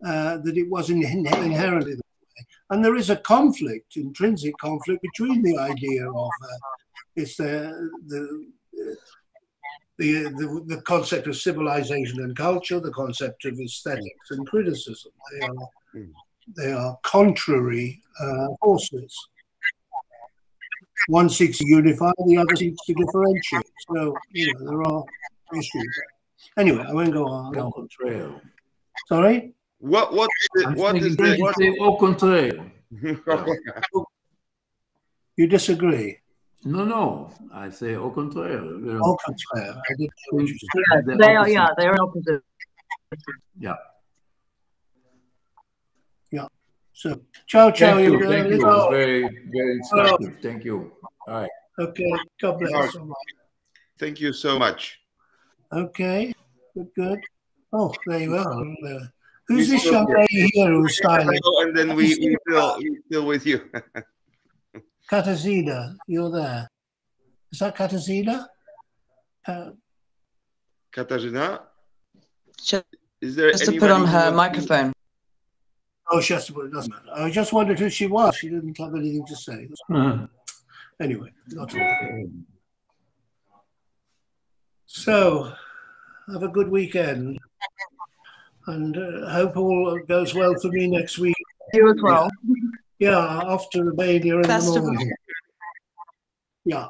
that it wasn't inherently that way. And there is a conflict, intrinsic conflict, between the idea of it's the concept of civilization and culture, the concept of aesthetics and criticism. They are contrary forces. One seeks to unify, the other seeks to differentiate. So, you know, there are issues. Anyway, I won't go on. Sorry?
What is the
au contraire?
You disagree?
No, I say au contraire.
Au contraire. I did
they're opposite.
Yeah.
So, ciao.
Thank you. Very, very instructive. Thank you. All right.
Okay. God bless.
Thank you so much.
Okay. Good. Oh, there you are. Who's this young lady here who's styling?
And then we're still with you.
Katarzyna, you're there. Is that Katarzyna?
Katarzyna?
Is there just to put on her microphone.
Oh, she has to put it, doesn't matter. I just wondered who she was. She didn't have anything to say. Anyway, not all. So, have a good weekend. And hope all goes well for me next week.
You as well.
Yeah, after Romania in the morning. Yeah.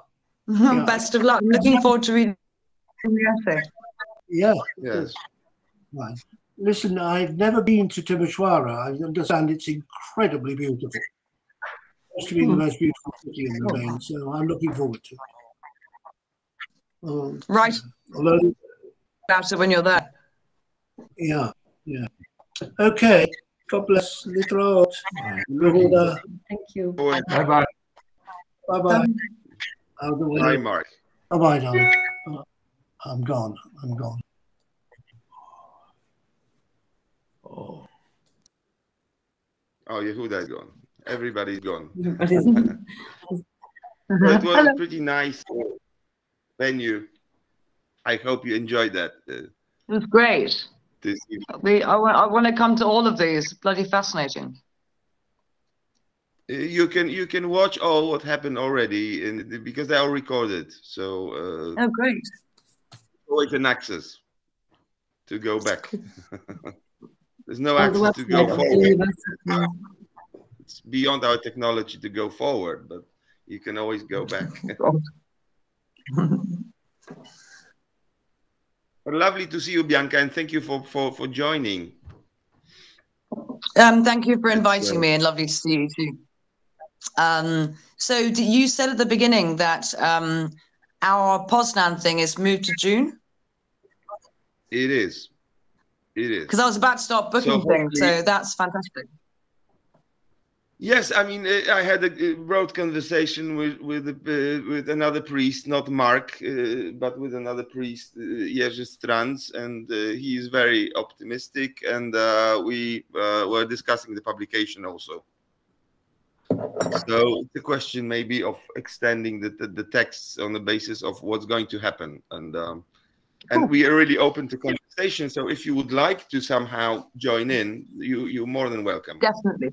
Best of luck. I'm looking forward to reading the essay.
Yeah.
Yes.
Right. Listen, I've never been to Timisoara. I understand it's incredibly beautiful. It's supposed to be the most beautiful city in the main, so I'm looking forward to it.
Right.
Although,
about it when you're there.
Yeah. Okay. God bless. Litraot.
Thank you.
Bye-bye.
Bye-bye.
Bye, Mark.
Bye-bye, darling. I'm gone.
Oh, Yehuda is gone. Everybody's gone. It was a pretty nice venue. I hope you enjoyed that.
It was great. I want to come to all of these. Bloody fascinating.
You can watch all what happened already, because they are recorded. So
oh, great!
Always an access to go back. There's no access to go forward. It's beyond our technology to go forward, but you can always go back. But lovely to see you, Bianca, and thank you for joining.
Thank you for inviting me, and lovely to see you too. So you said at the beginning that our Poznan thing is moved to June?
It is.
Because I was about to start booking things, so that's fantastic.
Yes, I mean, I had a broad conversation with another priest, not Mark, but with another priest, Jerzy Stranz, and he is very optimistic, and we were discussing the publication also. So it's a question maybe of extending the texts on the basis of what's going to happen, and we are really open to conversation. So if you would like to somehow join in, you're more than welcome.
Definitely.